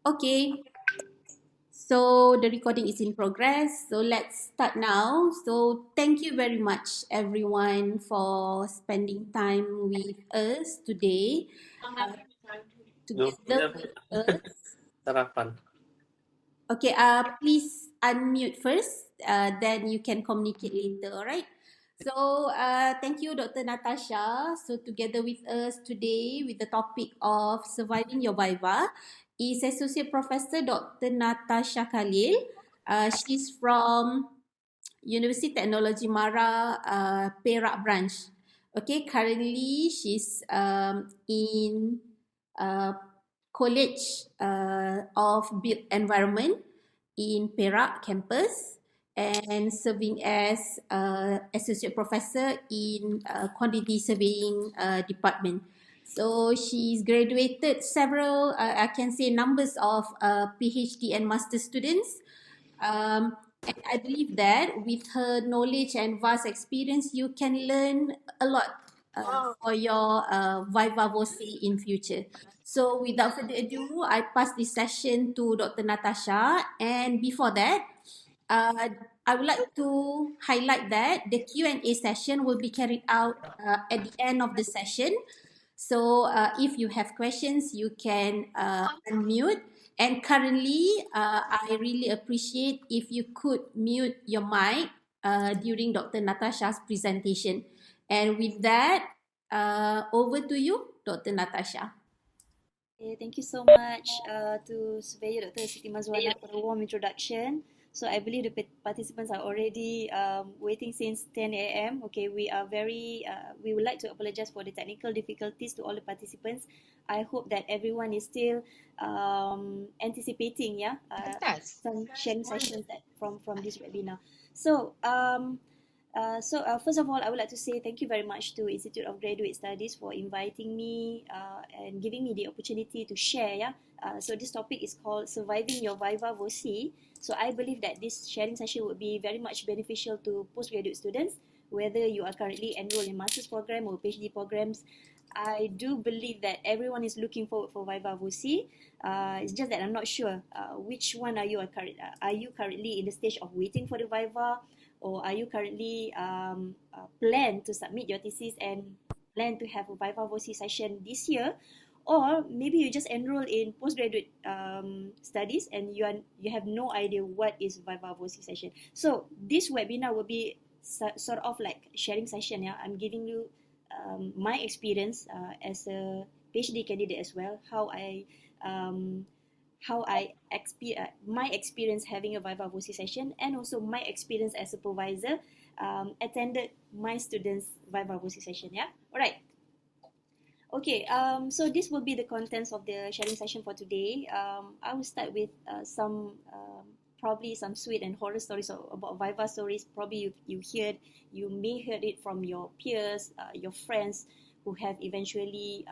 Okay, so the recording is in progress. So let's start now. So thank you very much, everyone, for spending time with us today, uh, Duh, together with us. sarapan. Okay, please unmute first, then you can communicate later, all right? So, thank you, Dr. Natasha. So, together with us today with the topic of surviving your Viva is Associate Professor Dr. Natasha Khalil. She's from University Technology Mara, Perak branch. Okay, currently she's in uh, College of Built Environment in Perak campus and serving as associate professor in quantity surveying department. So she's graduated several, I can say numbers of PhD and master students. And I believe that with her knowledge and vast experience, you can learn a lot for your Viva Voce in future. So without further ado, I pass this session to Dr. Natasha. And before that, uh, I would like to highlight that the Q&A session will be carried out at the end of the session. So if you have questions, you can unmute. And currently, I really appreciate if you could mute your mic during Dr. Natasha's presentation. And with that, over to you, Dr. Natasha. Okay, thank you so much to Surveyor Dr. Siti Mazwana for the warm introduction. So I believe the participants are already waiting since 10 a.m. Okay, we would like to apologize for the technical difficulties to all the participants. I hope that everyone is still anticipating, some sharing sessions from this webinar. So first of all, I would like to say thank you very much to Institute of Graduate Studies for inviting me and giving me the opportunity to share. So this topic is called Surviving Your Viva Voce. So I believe that this sharing session would be very much beneficial to postgraduate students, whether you are currently enrolled in master's program or PhD programs. I do believe that everyone is looking forward for Viva Voce. It's just that I'm not sure which one are you currently in the stage of waiting for the Viva, or are you currently plan to submit your thesis and plan to have a Viva Voce session this year, or maybe you just enroll in postgraduate studies and you have no idea what is Viva Voce session. So this webinar will be sort of like sharing session. I'm giving you my experience as a PhD candidate as well, um, my experience having a Viva Voce session, and also my experience as a supervisor attended my students' Viva Voce session. Yeah, all right. Okay, so this will be the contents of the sharing session for today. I will start with probably some sweet and horror stories about Viva stories. Probably you may heard it from your peers, your friends who have eventually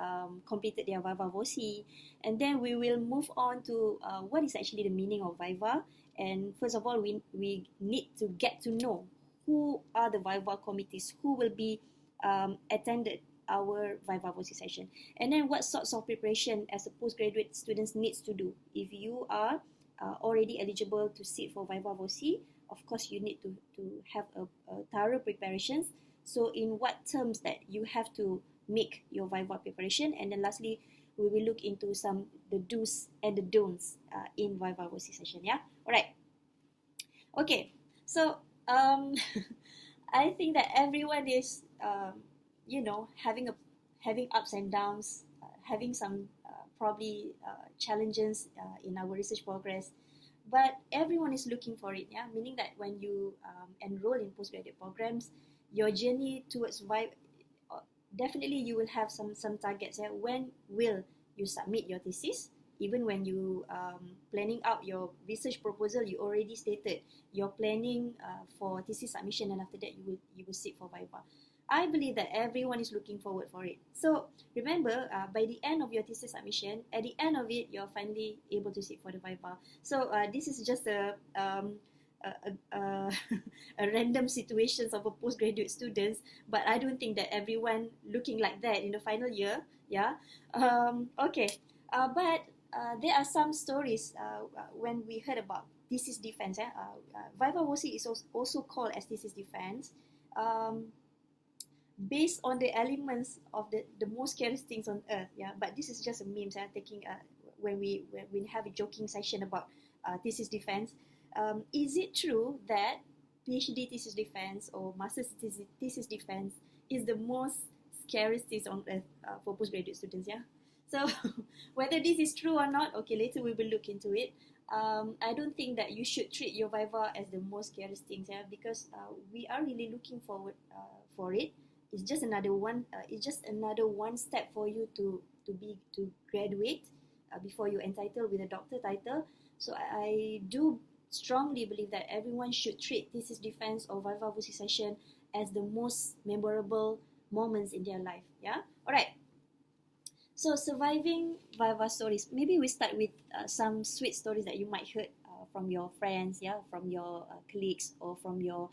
completed their Viva Voce. And then we will move on to what is actually the meaning of Viva. And first of all, we need to get to know who are the Viva committees, who will be attended our Viva Voce session, and then what sorts of preparation as a postgraduate students needs to do. If you are already eligible to sit for Viva Voce, of course you need to have a thorough preparations. So in what terms that you have to make your Viva preparation, and then lastly we will look into the do's and the don'ts in Viva Voce session. Yeah, all right. Okay, so I think that everyone is having ups and downs, having some probably challenges in our research progress, but everyone is looking for it. Yeah, meaning that when you enroll in postgraduate programs, your journey towards definitely you will have some targets. Yeah, when will you submit your thesis? Even when you planning out your research proposal, you already stated you're planning for thesis submission, and after that you will seek for Viva. I believe that everyone is looking forward for it. So remember, by the end of your thesis submission, at the end of it, you're finally able to sit for the Viva. So this is just a a random situations of a postgraduate students, but I don't think that everyone looking like that in the final year. Yeah. Okay. But there are some stories when we heard about thesis defense. Viva voce is also called as thesis defense. Based on the elements of the most scariest things on earth, yeah. But this is just a meme. Taking when we have a joking session about thesis defense. Is it true that PhD thesis defense or master's thesis defense is the most scariest things on earth for postgraduate students? Yeah. So whether this is true or not, okay, later we will look into it. I don't think that you should treat your Viva as the most scariest things, yeah, because we are really looking forward for it. It's just another one. It's just another one step for you to graduate before you're entitled with a doctor title. So I do strongly believe that everyone should treat thesis defense or Viva voce session as the most memorable moments in their life. Yeah. All right. So surviving Viva stories. Maybe we start with some sweet stories that you might heard from your friends, yeah, from your colleagues or from your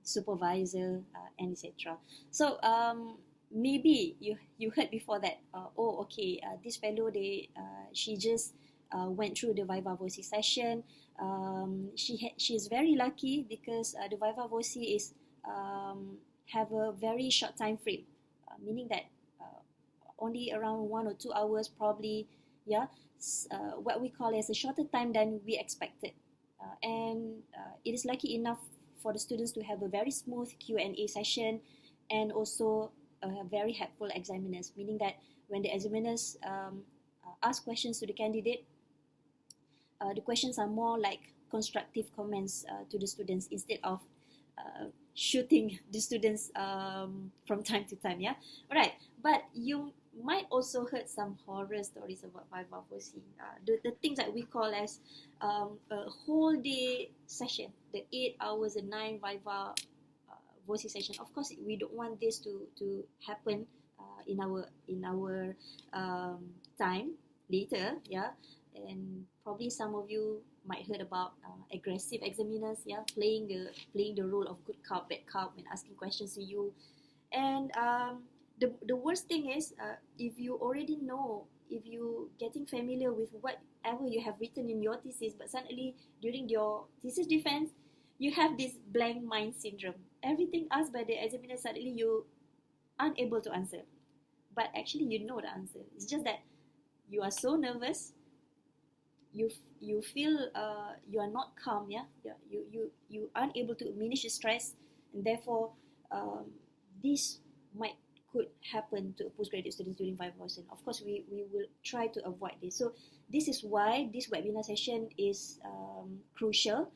supervisor, and etc. So maybe you heard before that. This fellow she just went through the Viva voce session. She is very lucky because the Viva voce is have a very short time frame, meaning that only around 1 or 2 hours probably, yeah, what we call as a shorter time than we expected. And it is lucky enough for the students to have a very smooth Q&A session and also very helpful examiners, meaning that when the examiners ask questions to the candidate, the questions are more like constructive comments to the students instead of shooting the students from time to time, yeah. All right, but you might also heard some horror stories about Viva voce. The things that we call as a whole day session, the 8 hours and 9 Viva voce session. Of course, we don't want this to happen in our time later, yeah. And probably some of you might heard about aggressive examiners, yeah, playing the role of good cop, bad cop, and asking questions to you. And the worst thing is if you already know, if you getting familiar with whatever you have written in your thesis, but suddenly during your thesis defense, you have this blank mind syndrome. Everything asked by the examiner, suddenly you unable to answer. But actually you know the answer. It's just that you are so nervous, you feel you are not calm, yeah, you aren't able to manage the stress, and therefore this could happen to postgraduate students during Viva voce. Of course, we will try to avoid this. So this is why this webinar session is crucial.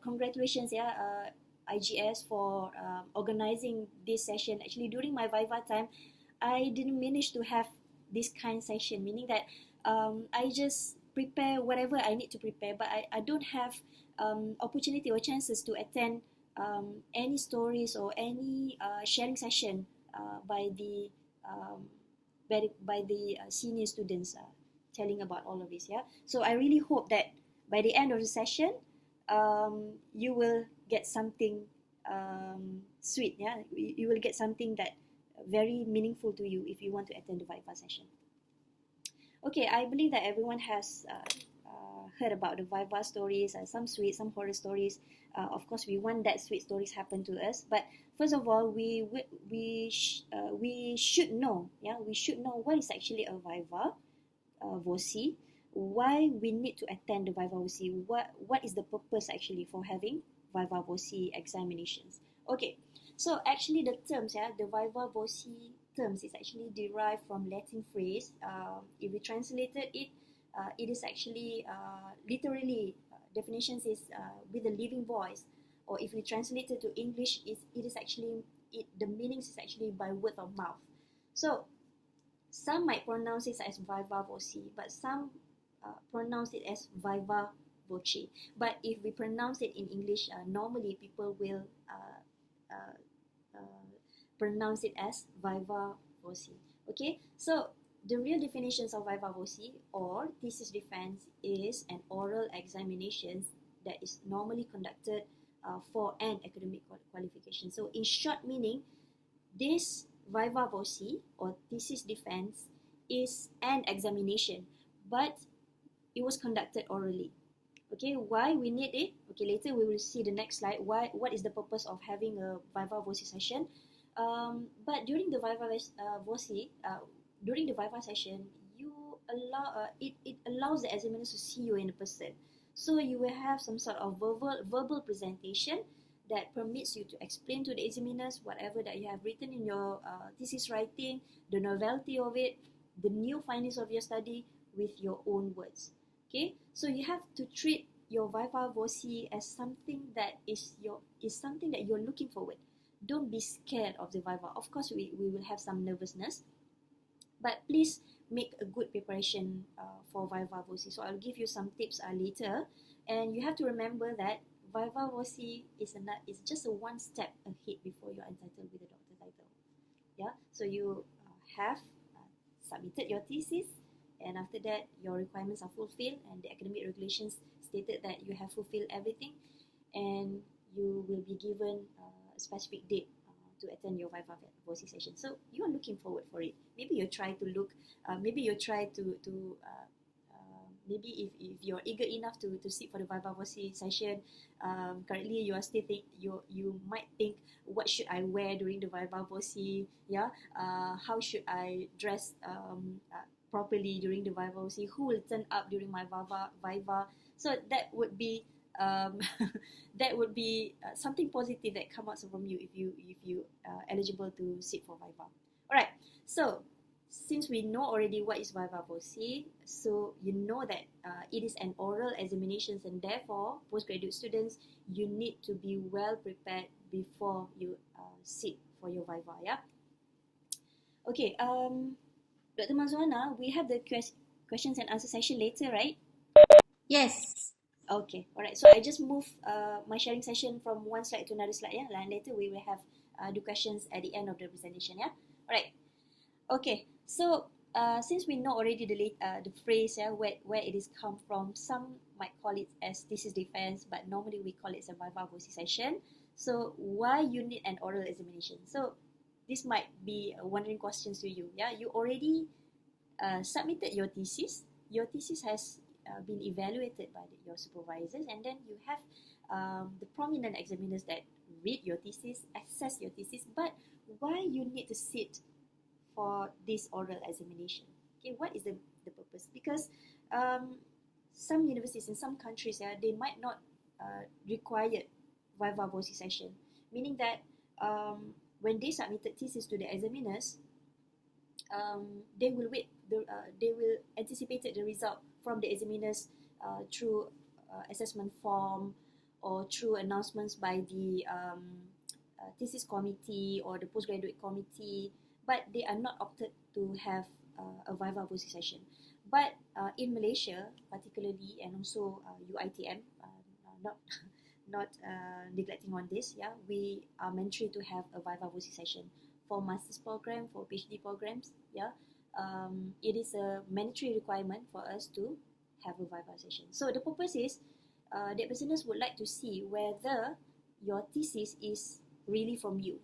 Congratulations, yeah, IGS for organizing this session. Actually, during my Viva time, I didn't manage to have this kind of session, meaning that I just prepare whatever I need to prepare, but I don't have opportunity or chances to attend any stories or any sharing session by the senior students telling about all of this. Yeah, so I really hope that by the end of the session, you will get something sweet. Yeah, you will get something that very meaningful to you if you want to attend the Viva session. Okay, I believe that everyone has heard about the Viva stories, some sweet, some horror stories. Of course, we want that sweet stories happen to us. But first of all, we should know, yeah, we should know what is actually a Viva voce, why we need to attend the Viva voce, what is the purpose actually for having Viva voce examinations. Okay, so actually the terms, yeah, the Viva voce terms is actually derived from Latin phrase. If we translated it, it is actually literally definitions is with a living voice, or if we translate it to English, it is actually the meanings is actually by word of mouth. So some might pronounce it as Viva voce, but some pronounce it as Viva voce. But if we pronounce it in English, normally people will pronounce it as Viva voce. Okay, so the real definitions of Viva voce or thesis defense is an oral examination that is normally conducted for an academic qualification. So in short meaning, this Viva voce or thesis defense is an examination but it was conducted orally. Okay, why we need it? Okay, later we will see the next slide. What is the purpose of having a Viva Voce session? But during the Viva Voce, during the Viva session, you it allows the examiners to see you in person. So you will have some sort of verbal presentation that permits you to explain to the examiners whatever that you have written in your thesis writing, the novelty of it, the new findings of your study with your own words. Okay, so you have to treat your Viva Voce as something that is something that you're looking forward. Don't be scared of the Viva. Of course, we will have some nervousness, but please make a good preparation for Viva Voce. So I'll give you some tips later, and you have to remember that Viva Voce is just a one step ahead before you're entitled with a doctor title. Yeah, so you have submitted your thesis, and after that your requirements are fulfilled and the academic regulations stated that you have fulfilled everything, and you will be given a specific date to attend your Viva Voce session. So you are looking forward for it. Maybe you try to look, maybe you try to maybe if you're eager enough to sit for the Viva Voce session, currently you are still you might think, what should I wear during the Viva Voce? Yeah, how should I dress properly during the Viva Voce? Who will turn up during my Viva? So that would be that would be something positive that comes out from you if you eligible to sit for Viva. Alright, so since we know already what is Viva Voce, so you know that it is an oral examinations, and therefore postgraduate students, you need to be well prepared before you sit for your Viva. Yeah. Okay. Dr. Mazwana, we have the questions and answer session later, right? Yes. Okay, alright. So I just move my sharing session from one slide to another slide. Yeah, and later we will have the questions at the end of the presentation. Yeah, alright. Okay, so since we know already the phrase, yeah, where it is come from, some might call it as thesis defense, but normally we call it a Viva Voce session. So why you need an oral examination? So this might be wondering questions to you. Yeah, you already submitted your thesis. Your thesis has been evaluated by your supervisors, and then you have the prominent examiners that read your thesis, assess your thesis. But why you need to sit for this oral examination? Okay, what is the purpose? Because some universities in some countries, yeah, they might not require Viva Voce session, meaning that when they submitted thesis to the examiners, they will wait. They will anticipate the result from the examiners through assessment form or through announcements by the thesis committee or the postgraduate committee, but they are not opted to have a Viva Voce session. But in Malaysia, particularly, and also UITM, not not neglecting on this, yeah, we are mandatory to have a Viva Voce session for master's program, for PhD programs. Yeah, it is a mandatory requirement for us to have a Viva session. So the purpose is the examiners would like to see whether your thesis is really from you.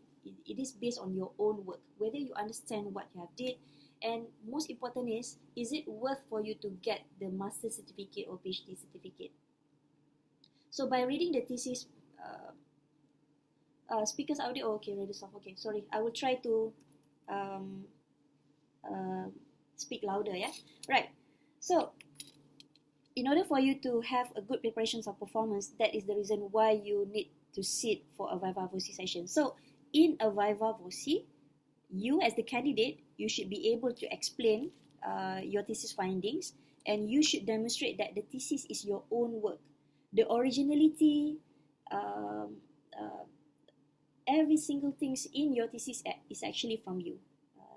It is based on your own work, whether you understand what you have did, and most important is it worth for you to get the master's certificate or PhD certificate? So by reading the thesis, speakers audio, okay, radio soft, okay, sorry, I will try to speak louder, yeah, right. So in order for you to have a good preparations of performance, that is the reason why you need to sit for a Viva Voce session. So in a Viva Voce, you as the candidate, you should be able to explain your thesis findings, and you should demonstrate that the thesis is your own work. The originality, every single things in your thesis is actually from you.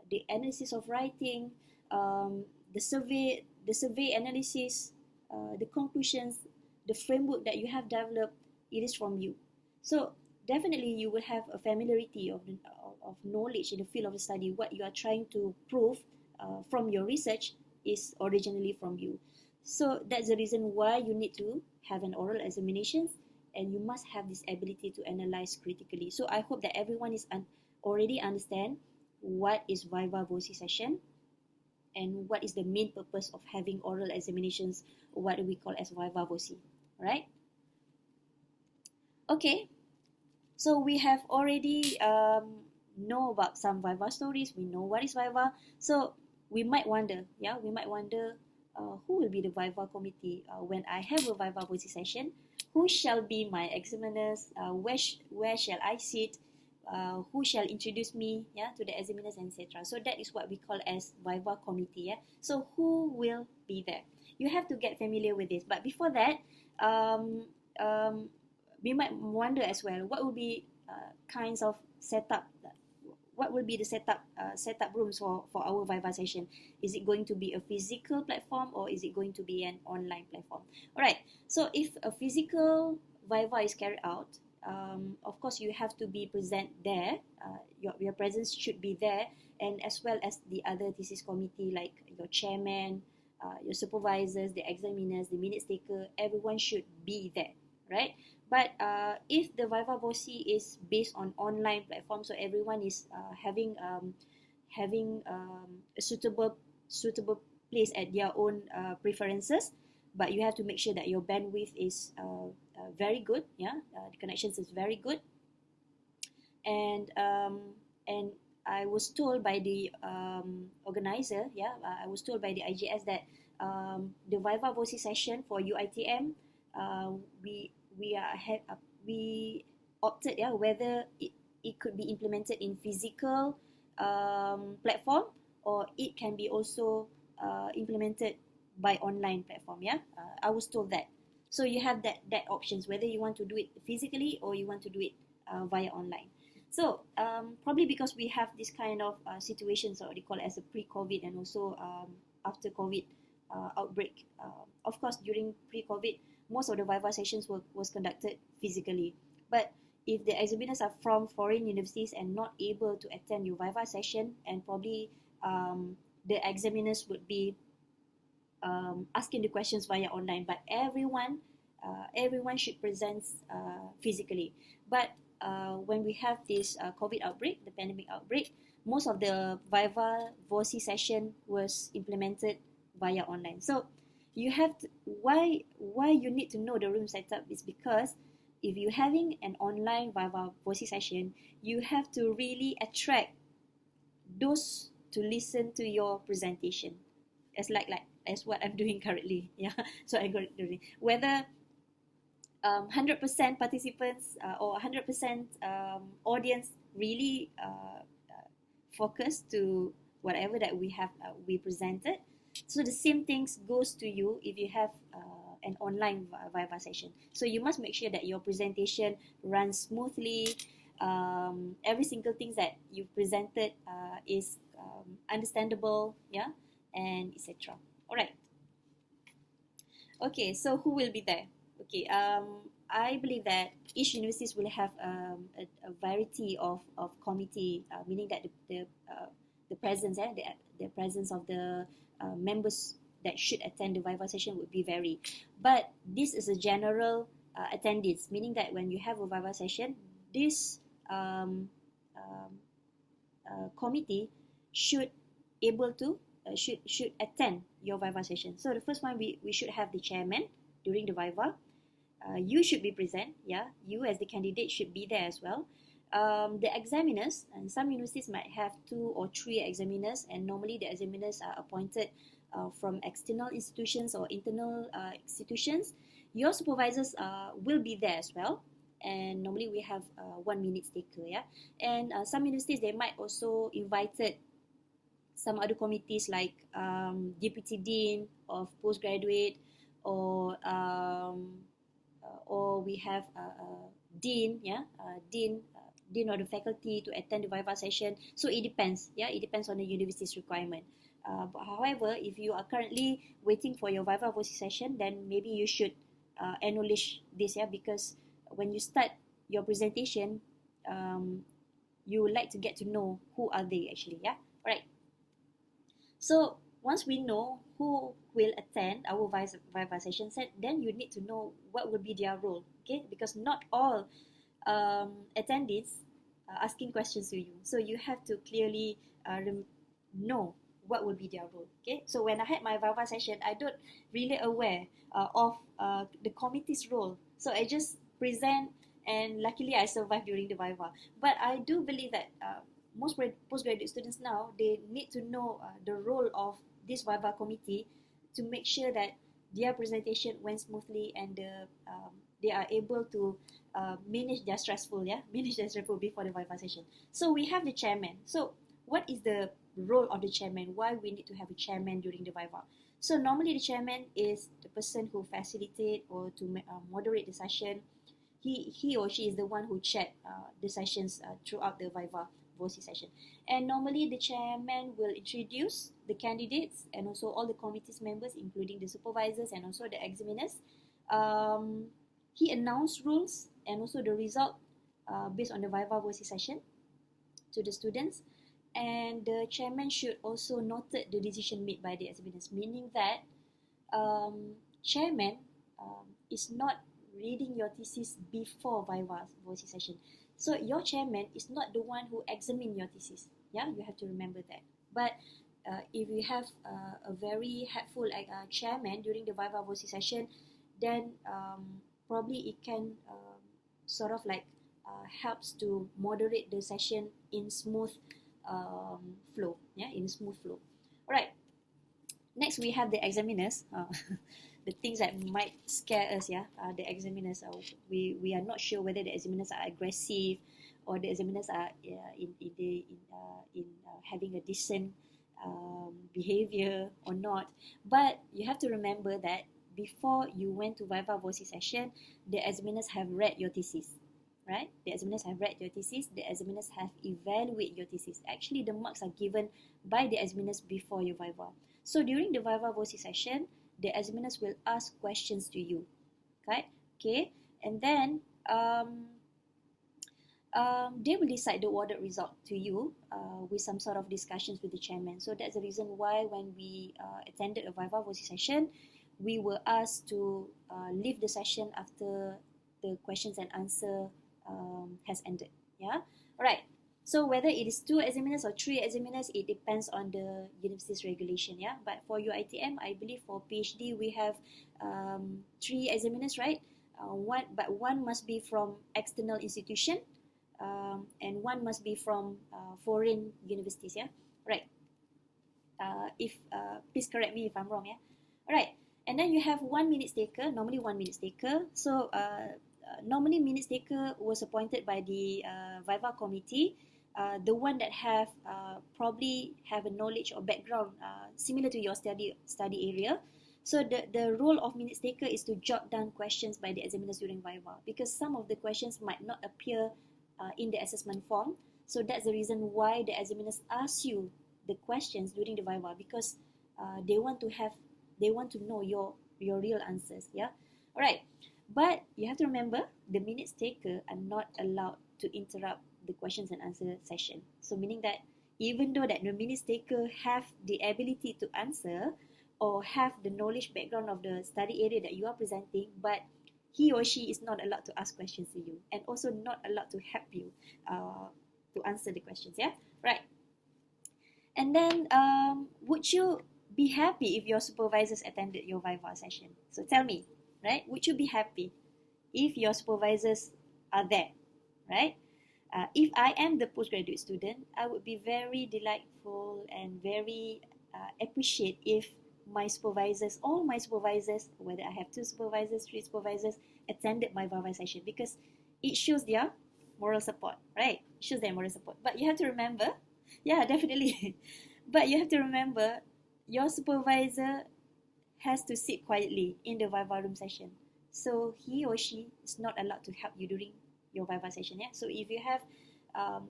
The analysis of writing, the survey analysis, the conclusions, the framework that you have developed, it is from you. So definitely you will have a familiarity of knowledge in the field of the study. What you are trying to prove from your research is originally from you. So that's the reason why you need to have an oral examination, and you must have this ability to analyze critically. So I hope that everyone is already understand what is Viva Voce session. and what is the main purpose of having oral examinations, what we call as Viva VOCI, right? Okay, so we have already know about some Viva stories. We know what is Viva. So we might wonder, who will be the Viva committee when I have a Viva VOCI session? Who shall be my examiners? Where shall I sit? Who shall introduce me, to the examiners, etc. So that is what we call as Viva committee. So who will be there? You have to get familiar with this. But before that, um, um, we might wonder as well, what will be kinds of setup, what will be the setup rooms for our Viva session? Is it going to be a physical platform, or is it going to be an online platform? All right, so if a physical Viva is carried out, of course you have to be present there. Your presence should be there, and as well as the other thesis committee, like your chairman, your supervisors, the examiners, the minutes taker, everyone should be there, right? But if the Viva VOCI is based on online platform, so everyone is having a suitable place at their own preferences, but you have to make sure that your bandwidth is very good. The connections is very good, and I was told by the organizer, I was told by the IGS that the Viva VOCI session for UITM, we opted, whether it could be implemented in physical platform, or it can be also implemented by online platform. I was told that. So you have that options, whether you want to do it physically or you want to do it via online. So probably because we have this kind of situations, or what they call as a pre-COVID and also after COVID outbreak. Of course, during pre-COVID, most of the Viva sessions was conducted physically. But if the examiners are from foreign universities and not able to attend your Viva session, and probably the examiners would be asking the questions via online, but everyone should present physically. But when we have this COVID outbreak, the pandemic outbreak, most of the Viva VOCI session was implemented via online. So you have to, why you need to know the room setup is because if you're having an online Viva VOCI session, you have to really attract those to listen to your presentation, as as what I'm doing currently. So I'm doing whether 100% participants or 100% audience really focus to whatever that we presented. So the same things goes to you if you have an online Viva session. So you must make sure that your presentation runs smoothly. Every single thing that you presented is understandable, and etc. All right. Okay, so who will be there? Okay, I believe that each universities will have a variety of committee, meaning that the presence, the presence of the members that should attend the Viva session would be varied. But this is a general attendance, meaning that when you have a Viva session, this committee should able to should attend your Viva session. So the first one, we should have the chairman during the Viva. You should be present. You as the candidate should be there as well. The examiners, and some universities might have 2 or 3 examiners, and normally the examiners are appointed from external institutions or internal institutions. Your supervisors will be there as well, and normally we have 1 minute taker. And some universities, they might also invited some other committees like deputy dean of postgraduate, or we have dean, dean of the faculty to attend the Viva session. So it depends. It depends on the university's requirement. But however, if you are currently waiting for your Viva VOCI session, then maybe you should acknowledge this, because when you start your presentation, you would like to get to know who are they actually. Alright. So once we know who will attend our Viva session set, then you need to know what will be their role, okay? Because not all attendees are asking questions to you. So you have to clearly know what will be their role. Okay, so when I had my Viva session, I don't really aware of the committee's role. So I just present, and luckily I survived during the Viva. But I do believe that most postgraduate students now, they need to know the role of this Viva committee to make sure that their presentation went smoothly, and they are able to manage their stressful, manage their stressful before the Viva session. So we have the chairman. So what is the role of the chairman? Why we need to have a chairman during the Viva? So normally the chairman is the person who facilitate or to moderate the session. He or she is the one who chaired the sessions throughout the Viva VOCI session. And normally the chairman will introduce the candidates and also all the committee's members, including the supervisors and also the examiners. He announced rules and also the result based on the Viva VOCI session to the students. And the chairman should also note the decision made by the examiners, meaning that chairman is not reading your thesis before Viva VOCI session. So your chairman is not the one who examine your thesis. Yeah, you have to remember that. But if you have a very helpful chairman during the Viva VOCI session, then probably it can sort of like helps to moderate the session in smooth flow. Yeah, in smooth flow. All right. Next, we have the examiners. The things that might scare us, the examiners. We are not sure whether the examiners are aggressive or the examiners are in having a decent behavior or not. But you have to remember that before you went to Viva VOCI session, the examiners have read your thesis. Right? The examiners have read your thesis, the examiners have evaluated your thesis. Actually, the marks are given by the examiners before your Viva. So during the Viva VOCI session, the examiners will ask questions to you. Okay? And then they will decide the awarded result to you with some sort of discussions with the chairman. So that's the reason why when we attended a Viva VOCI session, we were asked to leave the session after the questions and answer has ended. Yeah. All right. So whether it is 2 examiners or 3 examiners, it depends on the university's regulation. Yeah. But for UiTM, I believe for PhD we have 3 examiners, right? One must be from external institution, and one must be from foreign universities. Yeah. Right. Please correct me if I'm wrong. Yeah. All right. And then you have 1 minutes taker. Normally 1 minutes taker. So normally minutes taker was appointed by the Viva committee, the one that have probably have a knowledge or background similar to your study area. So the role of minutes taker is to jot down questions by the examiners during Viva, because some of the questions might not appear in the assessment form. So that's the reason why the examiners ask you the questions during the Viva, because they want to know your real answers. Yeah. All right. But you have to remember, the minutes taker are not allowed to interrupt the questions and answer session. So meaning that even though that the minutes taker have the ability to answer or have the knowledge background of the study area that you are presenting, but he or she is not allowed to ask questions to you, and also not allowed to help you to answer the questions. Yeah, right. And then would you be happy if your supervisors attended your Viva session? So tell me, right? Would you be happy if your supervisors are there, right? If I am the postgraduate student, I would be very delightful and very appreciate if my supervisors, all my supervisors, whether I have 2 supervisors, 3 supervisors, attended my Viva session, because it shows their moral support, right? It shows their moral support. But you have to remember, yeah, definitely. But you have to remember, your supervisor has to sit quietly in the Viva room session. So he or she is not allowed to help you during your Viva session. Yeah. So if you have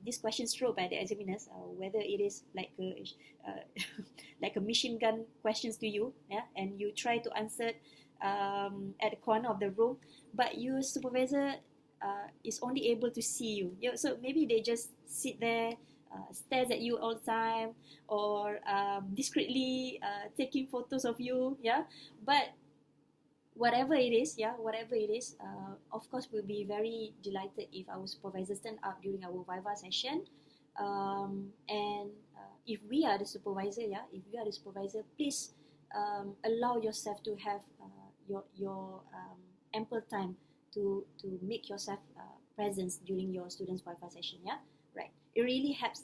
these questions thrown by the examiners, whether it is like a like a machine gun questions to you, yeah, and you try to answer at the corner of the room, but your supervisor is only able to see you. Yeah, so maybe they just sit there, stares at you all the time, or discreetly taking photos of you. Yeah, but whatever it is, of course we'll be very delighted if our supervisors turn up during our Viva session, and if we are the supervisor, if you are the supervisor, please allow yourself to have your ample time to make yourself presence during your students' Wi-Fi session. Yeah, right. It really helps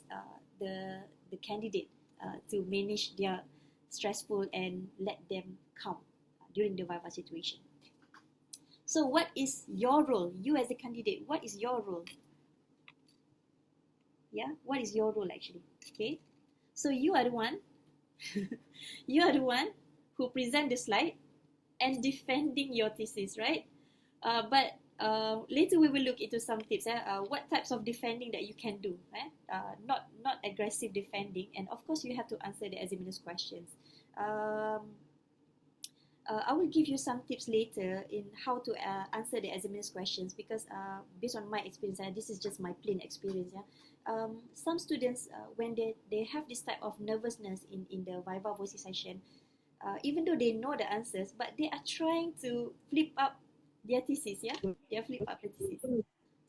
the candidate to manage their stressful and let them calm during the Wi-Fi situation. So what is your role? You as a candidate, what is your role? Yeah, what is your role actually? Okay, so you are the one, you are the one who present the slide and defending your thesis, right? But later we will look into some tips. What types of defending that you can do? Not aggressive defending, and of course you have to answer the examiner's questions. I will give you some tips later in how to answer the examiner's questions, because based on my experience, this is just my plain experience. Some students, when they have this type of nervousness in the Viva voice session, even though they know the answers, but they are trying to flip up their thesis. They flip up the thesis.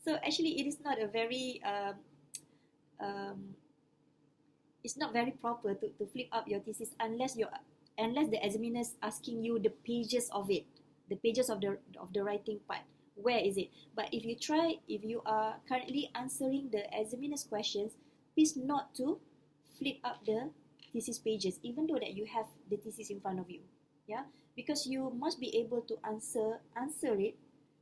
So actually, it is not a very it's not very proper to flip up your thesis unless the examiner is asking you the pages of it, the pages of the writing part. Where is it? But if you are currently answering the examiner's questions, please not to flip up the thesis pages, even though that you have the thesis in front of you. Because you must be able to answer it,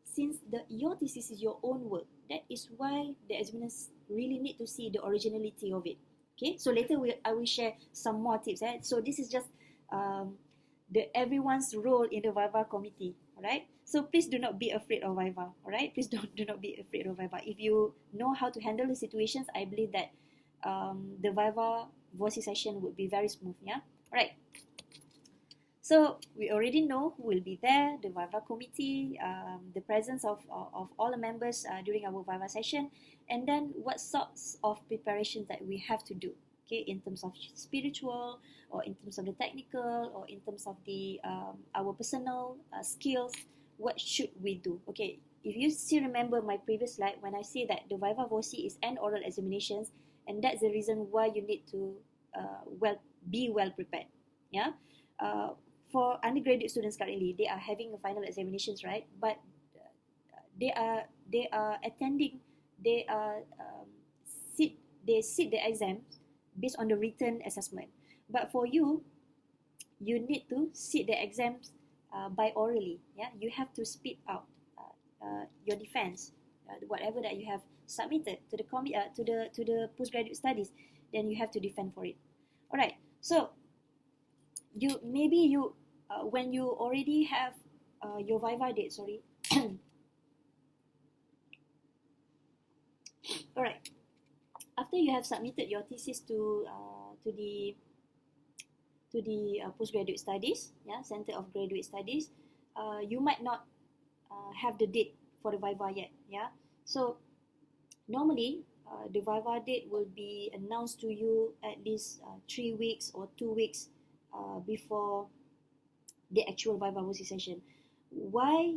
since your thesis is your own work. That is why the examiners really need to see the originality of it. Okay, so later I will share some more tips. So this is just everyone's role in the Viva committee. Alright, so please do not be afraid of Viva. Alright, please do not be afraid of Viva. If you know how to handle the situations, I believe that the Viva voice session would be very smooth. Alright, so we already know who will be there, the Viva committee, the presence of all the members during our Viva session, and then what sorts of preparations that we have to do, okay, in terms of spiritual, or in terms of the technical, or in terms of the our personal skills. What should we do? Okay, if you still remember my previous slide, when I say that the Viva voce is an oral examinations, and that's the reason why you need to be well prepared. For undergraduate students currently, they are having a final examinations, right? But they are attending, they sit the exam based on the written assessment. But for you, you need to sit the exams by orally. You have to speak out your defense, whatever that you have submitted to the postgraduate studies, then you have to defend for it. Alright, so you when you already have your Viva date, sorry. Alright, after you have submitted your thesis to the postgraduate studies, Center of Graduate Studies, you might not have the date for the Viva yet. So normally the Viva date will be announced to you at least 3 weeks or 2 weeks before the actual Viva voice session. Why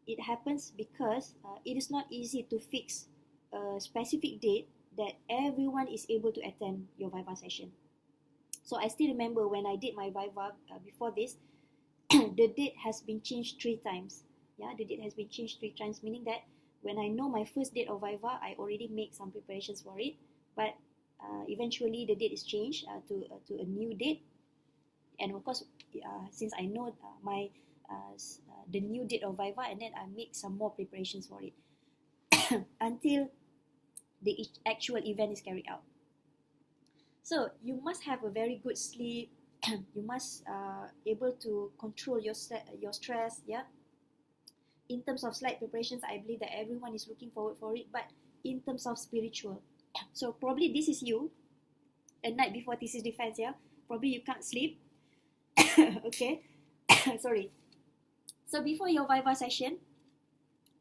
it happens? Because it is not easy to fix a specific date that everyone is able to attend your Viva session. So I still remember when I did my Viva before this, the date has been changed 3 times. The date has been changed 3 times, meaning that when I know my first date of Viva, I already make some preparations for it. But eventually the date is changed to a new date. And of course, since I know the new date of Viva, and then I make some more preparations for it until the actual event is carried out. So you must have a very good sleep. You must able to control your stress. In terms of slide preparations, I believe that everyone is looking forward for it. But in terms of spiritual, so probably this is you, a night before thesis defense. Probably you can't sleep. Okay, sorry. So before your Viva session,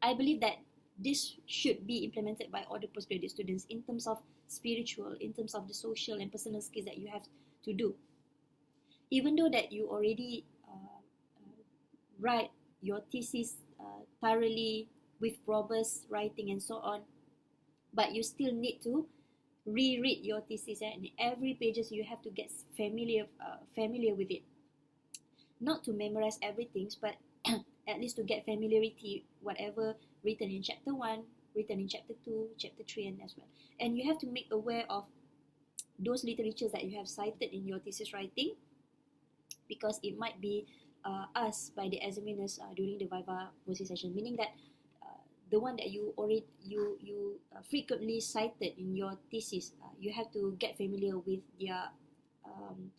I believe that this should be implemented by all the postgraduate students in terms of spiritual, in terms of the social and personal skills that you have to do. Even though that you already write your thesis thoroughly with robust writing and so on, but you still need to reread your thesis, and every pages you have to get familiar with it. Not to memorize everything, but at least to get familiarity whatever written in chapter 1, written in chapter 2, chapter 3, and as well. And you have to make aware of those literatures that you have cited in your thesis writing, because it might be asked by the examiners during the Viva voice session, meaning that the one that you already frequently cited in your thesis, you have to get familiar with their um,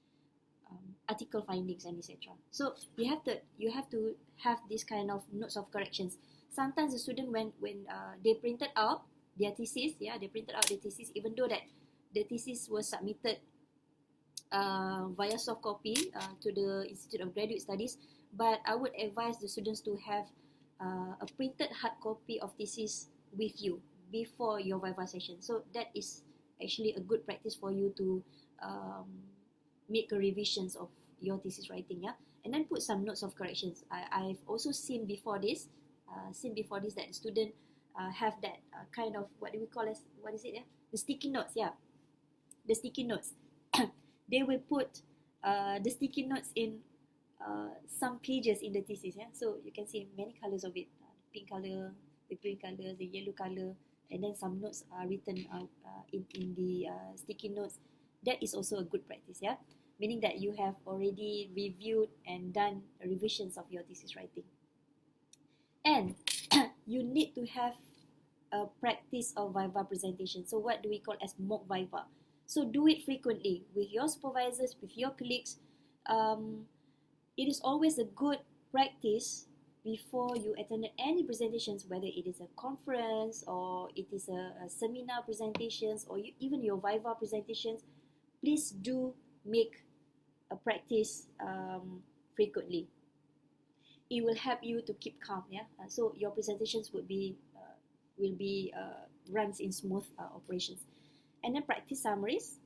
article findings and etc. So you have to have this kind of notes of corrections. Sometimes the student, when they printed out their thesis, they printed out the thesis, even though that the thesis was submitted via soft copy to the Institute of Graduate Studies, but I would advise the students to have a printed hard copy of thesis with you before your Viva session. So that is actually a good practice for you to make a revisions of your thesis writing, and then put some notes of corrections. I've also seen before this that the student have that kind of, what do we call as, what is it? The sticky notes, the sticky notes. They will put the sticky notes in some pages in the thesis. So you can see many colors of it: the pink color, the green color, the yellow color, and then some notes are written in the sticky notes. That is also a good practice, meaning that you have already reviewed and done revisions of your thesis writing. And you need to have a practice of Viva presentation. So what do we call as mock Viva? So do it frequently with your supervisors, with your colleagues. It is always a good practice before you attend any presentations, whether it is a conference or it is a seminar presentations, or even your Viva presentations. Please do make a practice frequently. It will help you to keep calm. So your presentations will be runs in smooth operations. And then practice summaries.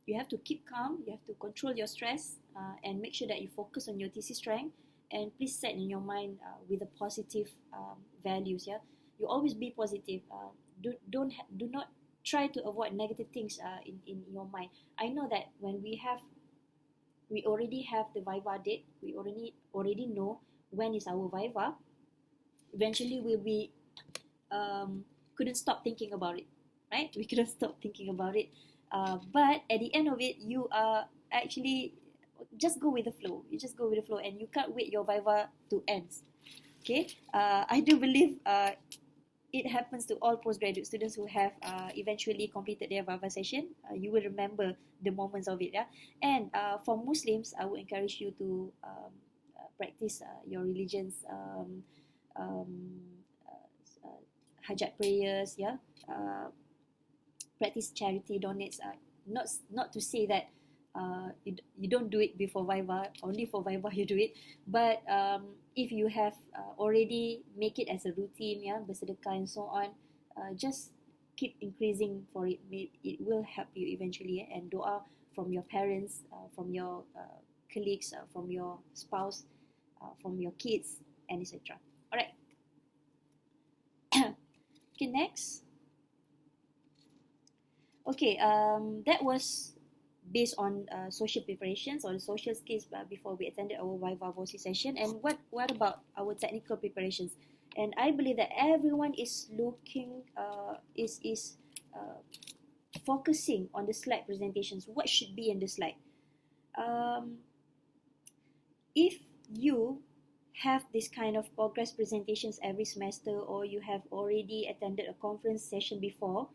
You have to keep calm, you have to control your stress, and make sure that you focus on your thesis strength, and please set in your mind with the positive values. You always be positive. Do not try to avoid negative things in your mind. I know that when we already have the Viva date, we already know when is our Viva. Eventually we'll be couldn't stop thinking about it, right? We couldn't stop thinking about it. But at the end of it, you are actually just go with the flow. You just go with the flow, and you can't wait your Viva to end. Okay, I do believe it happens to all postgraduate students who have eventually completed their Viva session. You will remember the moments of it. And for Muslims, I would encourage you to practice your religions, hajat prayers, practice charity, donates. Not to say that you don't do it before Viva, only for Viva you do it, but if you have already make it as a routine, bersedekah and so on, just keep increasing for it. It will help you eventually. And doa from your parents, from your colleagues, from your spouse, from your kids, and etc. Alright. Okay, next. Okay, that was based on social preparations or the social skills before we attended our Viva voice session. And what about our technical preparations? And I believe that everyone is looking, is focusing on the slide presentations. What should be in the slide? If you have this kind of progress presentations every semester, or you have already attended a conference session before,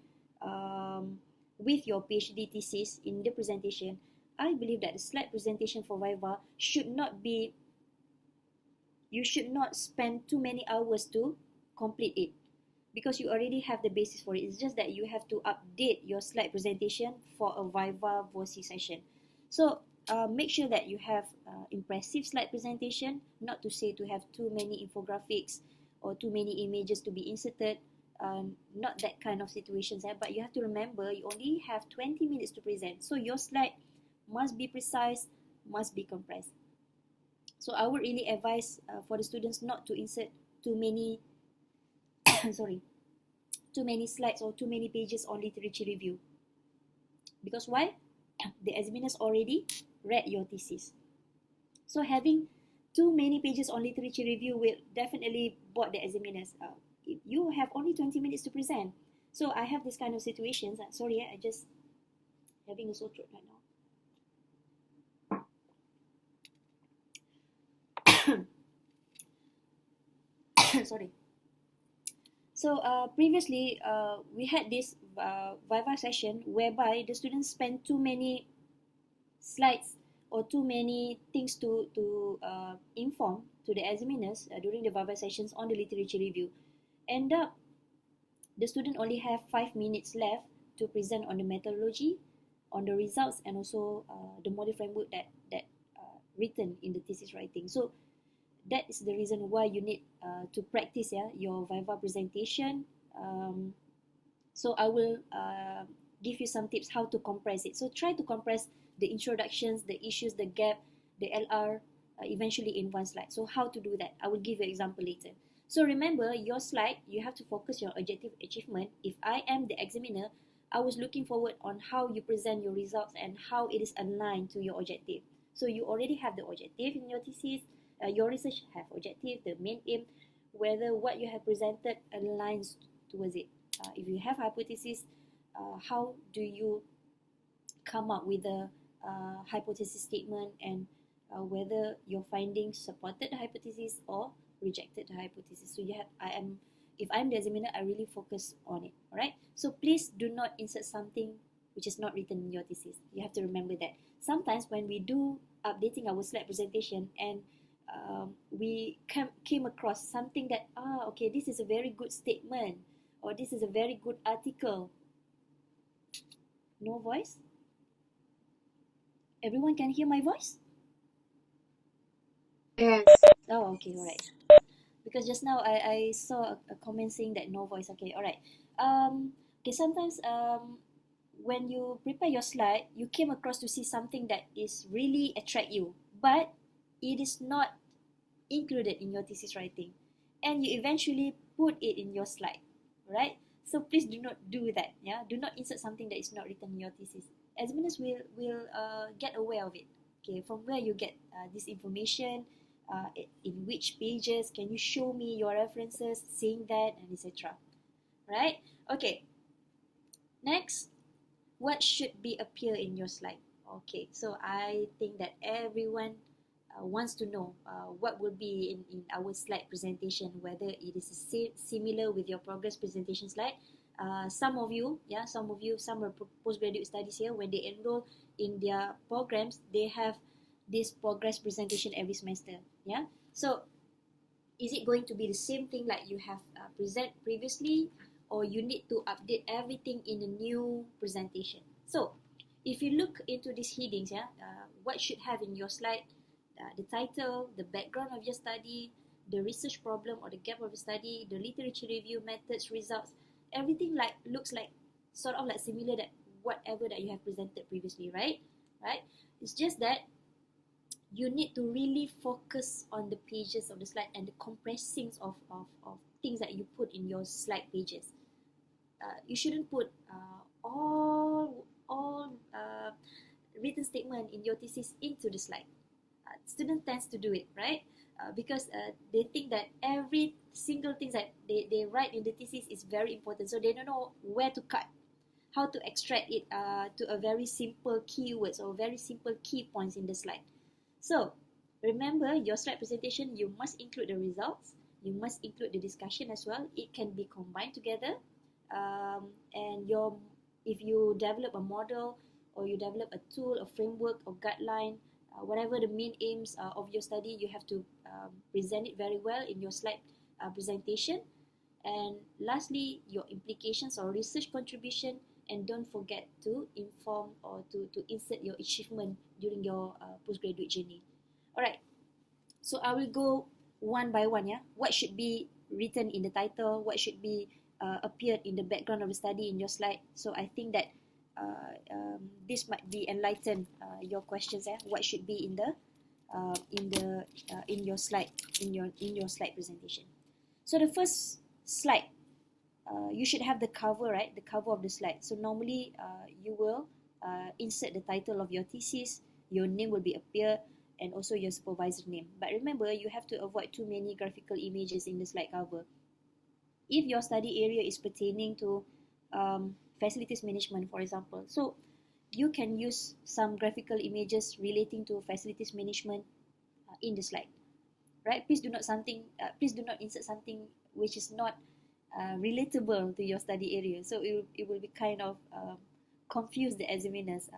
with your PhD thesis in the presentation, I believe that the slide presentation for Viva should not be, you should not spend too many hours to complete it, because you already have the basis for it. It's just that you have to update your slide presentation for a Viva voice session. So make sure that you have impressive slide presentation, not to say to have too many infographics or too many images to be inserted. Not that kind of situations, but you have to remember you only have 20 minutes to present, so your slide must be precise, must be compressed. So I would really advise for the students not to insert too many too many slides or too many pages on literature review. Because why? The examiners already read your thesis. So having too many pages on literature review will definitely bore the examiners. You have only 20 minutes to present. So I have this kind of situations. Sorry, I just having a sore throat right now. Sorry. So previously, we had this Viva session whereby the students spent too many slides or too many things to inform to the examiners during the Viva sessions on the literature review. End up, the student only have 5 minutes left to present on the methodology, on the results, and also the model framework that written in the thesis writing. So that is the reason why you need to practice your Viva presentation. So I will give you some tips how to compress it. So try to compress the introductions, the issues, the gap, the LR eventually in one slide. So how to do that? I will give you an example later. So remember, your slide, you have to focus your objective achievement. If I am the examiner, I was looking forward on how you present your results and how it is aligned to your objective. So you already have the objective in your thesis, your research have objective, the main aim, whether what you have presented aligns towards it. If you have hypothesis, how do you come up with a hypothesis statement, and whether your findings supported the hypothesis or rejected the hypothesis. So if I'm the examiner, I really focus on it. All right. So please do not insert something which is not written in your thesis. You have to remember that. Sometimes when we do updating our slide presentation and we came across something that okay, this is a very good statement, or this is a very good article. No voice? Everyone can hear my voice? Yes. Oh, okay, all right. Because just now I saw a comment saying that no voice. Okay, all right. Okay, sometimes when you prepare your slide, you came across to see something that is really attract you, but it is not included in your thesis writing, and you eventually put it in your slide, right? So please do not do that. Yeah, do not insert something that is not written in your thesis. Examiners will get aware of it. Okay, from where you get this information, in which pages, can you show me your references saying that, and etc. Right? Okay. Next, what should be appear in your slide? Okay, so I think that everyone wants to know what will be in our slide presentation, whether it is similar with your progress presentation slide. Some of you, some are postgraduate studies here, when they enroll in their programs, they have this progress presentation every semester. Yeah, so is it going to be the same thing like you have present previously, or you need to update everything in a new presentation? So if you look into these headings, what should have in your slide: the title, the background of your study, the research problem or the gap of the study, the literature review methods, results, everything looks like sort of like similar that whatever that you have presented previously, right? It's just that you need to really focus on the pages of the slide and the compressing of things that you put in your slide pages. You shouldn't put all written statement in your thesis into the slide. Student tends to do it, right? Because they think that every single thing that they write in the thesis is very important, so they don't know where to cut, how to extract it to a very simple keywords or very simple key points in the slide. So remember, your slide presentation, you must include the results, you must include the discussion as well. It can be combined together, and if you develop a model or you develop a tool, a framework or guideline, whatever the main aims of your study, you have to present it very well in your slide presentation. And lastly, your implications or research contribution, and don't forget to inform or to insert your achievement during your postgraduate journey. Alright, so I will go one by one. What should be written in the title, what should be appeared in the background of the study in your slide. So I think that this might be enlighten your questions. What should be in your slide, in your slide presentation. So the first slide, you should have the cover, right? The cover of the slide. So normally you will insert the title of your thesis, your name will be appear, and also your supervisor name. But remember, you have to avoid too many graphical images in the slide cover. If your study area is pertaining to facilities management, for example, so you can use some graphical images relating to facilities management in the slide, right? Please do not insert something which is not relatable to your study area. So it will be kind of confuse the examiners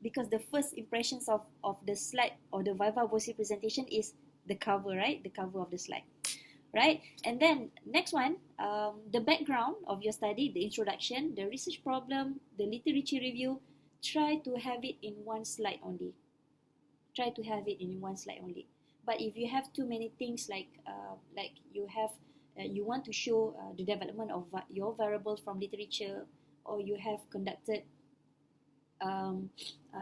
because the first impressions of the slide or the Viva Voce presentation is the cover, right? The cover of the slide, right? And then next one, the background of your study, the introduction, the research problem, the literature review. Try to have it in one slide only. Try to have it in one slide only. But if you have too many things like you want to show the development of your variables from literature, or you have conducted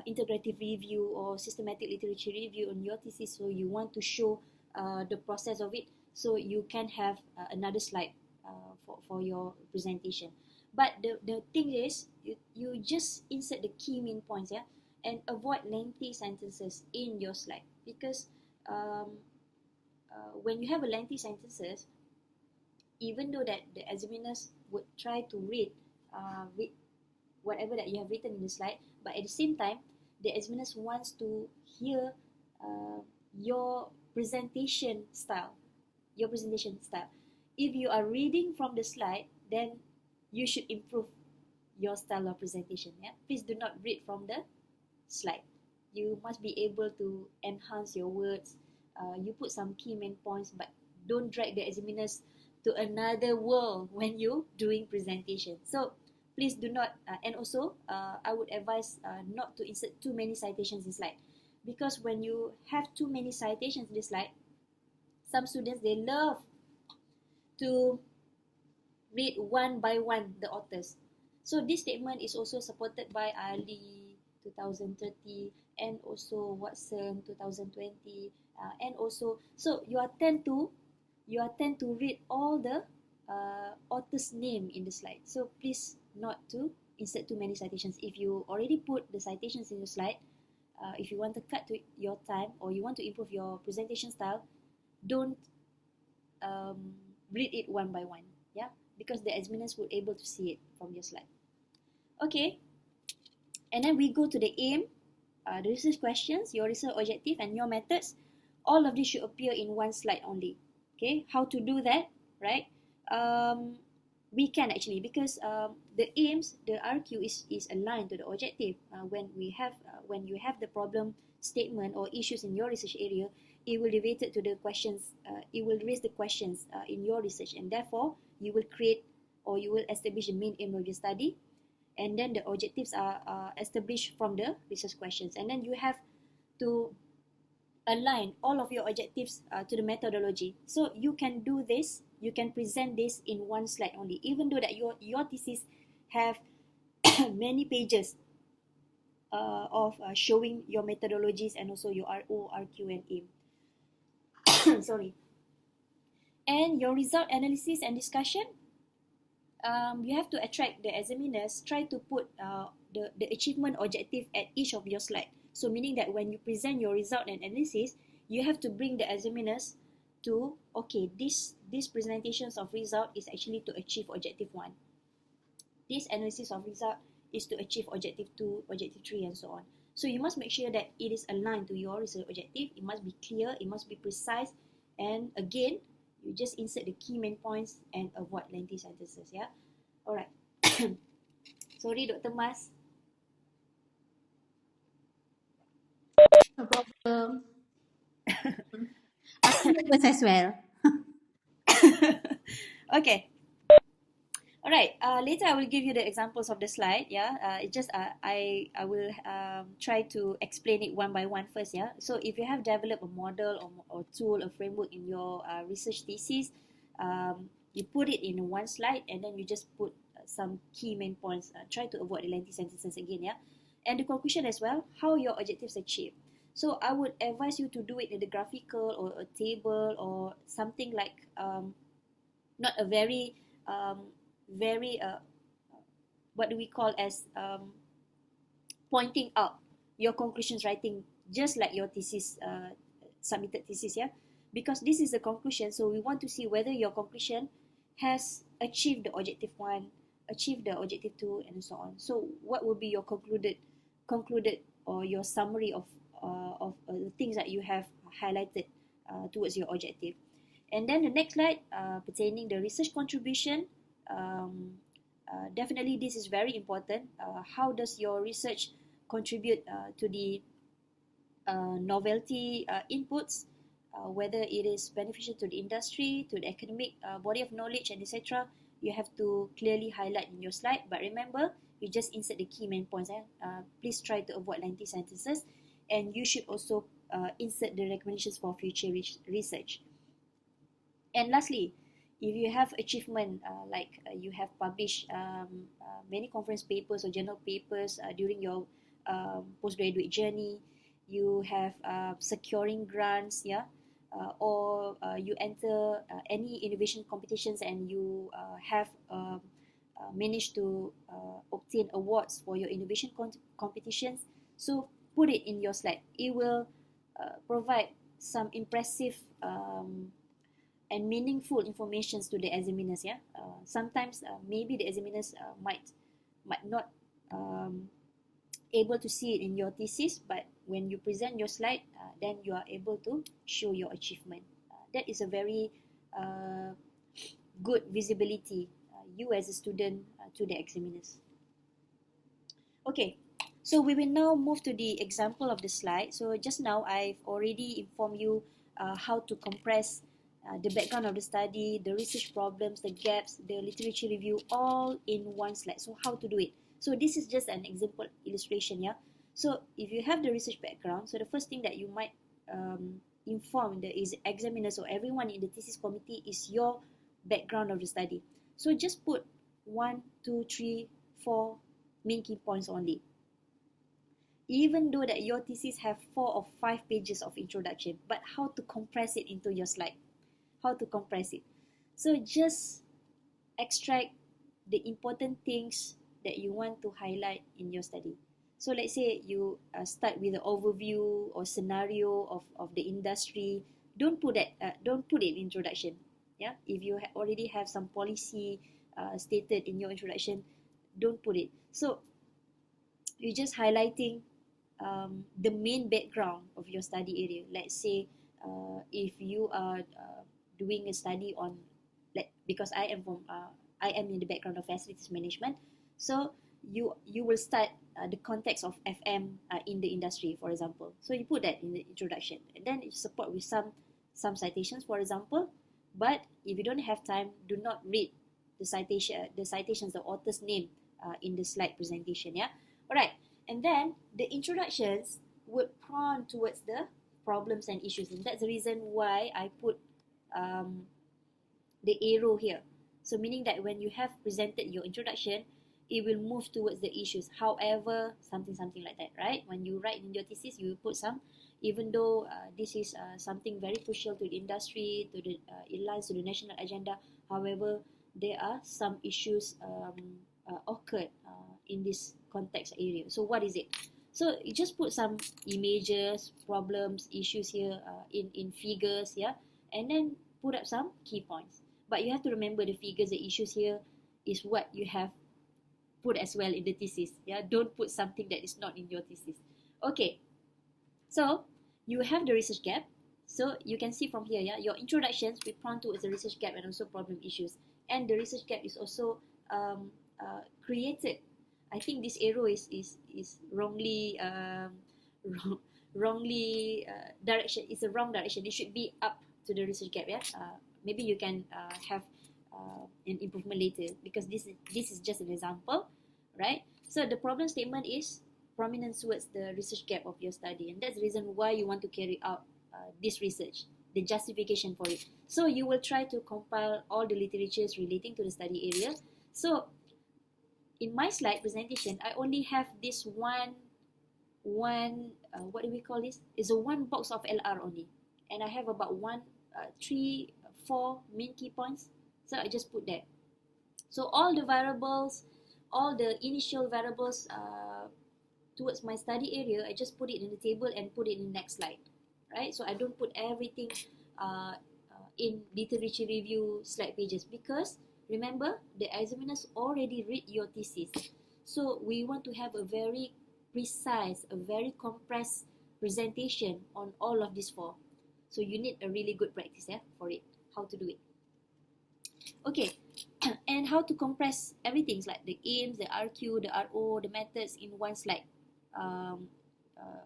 integrative review or systematic literature review on your thesis, so you want to show the process of it, so you can have another slide for your presentation. But the thing is, you just insert the key main points, yeah, and avoid lengthy sentences in your slide, because when you have a lengthy sentences, even though that the examiners would try to read whatever that you have written in the slide, but at the same time, the examiners wants to hear your presentation style. If you are reading from the slide, then you should improve your style of presentation. Yeah, please do not read from the slide. You must be able to enhance your words. You put some key main points, but don't drag the examiners to another world when you doing presentation. So please do not, and also I would advise not to insert too many citations in slide, because when you have too many citations in the slide, some students, they love to read one by one the authors. So this statement is also supported by Ali 2030 and also Watson 2020, and also, so you are tend to read all the author's name in the slide. So please not to insert too many citations. If you already put the citations in the slide, if you want to cut to your time or you want to improve your presentation style, don't read it one by one, yeah, because the examiners will able to see it from your slide. Okay, and then we go to the aim, the research questions, your research objective, and your methods. All of these should appear in one slide only. Okay, how to do that, right? We can actually, because the aims, the RQ is aligned to the objective. When you have the problem statement or issues in your research area, it will relate to the questions. It will raise the questions in your research, and therefore you will create or you will establish the main aim of your study, and then the objectives are established from the research questions, and then you have to align all of your objectives to the methodology. So you can do this, you can present this in one slide only, even though that your thesis have many pages of showing your methodologies and also your RO, RQ, and aim. Sorry. And your result analysis and discussion, you have to attract the examiners. Try to put the achievement objective at each of your slide. So meaning that when you present your result and analysis, you have to bring the examiners to, okay, this presentations of result is actually to achieve objective 1. This analysis of result is to achieve objective 2, objective 3, and so on. So you must make sure that it is aligned to your research objective. It must be clear, it must be precise, and again, you just insert the key main points and avoid lengthy sentences, yeah? Alright. Sorry, Dr. Mas. No problem. I'm nervous as well. Okay. Alright, later I will give you the examples of the slide, yeah. It just I will try to explain it one by one first, yeah. So if you have developed a model or tool, a framework in your research thesis, you put it in one slide and then you just put some key main points. Try to avoid the lengthy sentences again, yeah. And the conclusion as well, how your objectives achieved. So I would advise you to do it in the graphical or a table or something like not a very what do we call as pointing out your conclusions writing, just like your thesis, submitted thesis, yeah, because this is the conclusion. So we want to see whether your conclusion has achieved the objective 1, achieved the objective 2, and so on. So what will be your concluded or your summary of the things that you have highlighted towards your objective. And then the next slide, pertaining the research contribution. Definitely this is very important. How does your research contribute to the novelty inputs, whether it is beneficial to the industry, to the academic body of knowledge, and etc. You have to clearly highlight in your slide. But remember, you just insert the key main points. Please try to avoid lengthy sentences, and you should also insert the recommendations for future research. And lastly, if you have achievement, like you have published many conference papers or journal papers during your postgraduate journey, you have securing grants, yeah, or you enter any innovation competitions and you have managed to obtain awards for your innovation competitions. So put it in your slide. It will provide some impressive and meaningful informations to the examiners. Yeah, sometimes maybe the examiners might not able to see it in your thesis, but when you present your slide, then you are able to show your achievement. That is a very good visibility, you as a student, to the examiners. Okay, so we will now move to the example of the slide. So just now I've already informed you how to compress the background of the study, the research problems, the gaps, the literature review, all in one slide. So how to do it? So this is just an example illustration, yeah. So if you have the research background, so the first thing that you might inform the examiners or everyone in the thesis committee is your background of the study. So just put 1, 2, 3, 4 main key points only. Even though that your thesis have 4 or 5 pages of introduction, but how to compress it into your slide? How to compress it? So just extract the important things that you want to highlight in your study. So let's say you start with the overview or scenario of the industry. Don't put that. Don't put it in introduction. Yeah, if you already have some policy stated in your introduction, don't put it. So you're just highlighting the main background of your study area. Let's say if you are doing a study on, because I am in the background of facilities management, so you will start the context of FM in the industry, for example. So you put that in the introduction, and then you support with some citations, for example. But if you don't have time, do not read the citations, the author's name in the slide presentation. Yeah, all right. And then the introductions would prompt towards the problems and issues, and that's the reason why I put the arrow here. So meaning that when you have presented your introduction, it will move towards the issues. However, something like that, right? When you write in your thesis, you will put some, even though this is something very crucial to the industry, to the it aligns to the national agenda. However, there are some issues occurred in this context area. So what is it? So you just put some images, problems, issues here in figures, yeah, and then put up some key points. But you have to remember the figures, the issues here is what you have put as well in the thesis. Yeah, don't put something that is not in your thesis. Okay, so you have the research gap. So you can see from here, yeah, your introductions will prompt towards the research gap and also problem issues. And the research gap is also created. I think this arrow is wrongly wrongly direction. It's a wrong direction. It should be up to the research gap. Yeah, maybe you can have an improvement later, because this is just an example, right? So the problem statement is prominent towards the research gap of your study, and that's the reason why you want to carry out this research, the justification for it. So you will try to compile all the literatures relating to the study area. So in my slide presentation, I only have this one what do we call this? It's a one box of LR only, and I have about 3, 4 main key points. So I just put that. So all the variables, all the initial variables towards my study area, I just put it in the table and put it in the next slide, right? So I don't put everything in literature review slide pages, because remember, the examiners already read your thesis. So we want to have a very precise, a very compressed presentation on all of these four. So you need a really good practice for it, how to do it. Okay, and how to compress everything, like the aims, the RQ, the RO, the methods in one slide. Um, uh,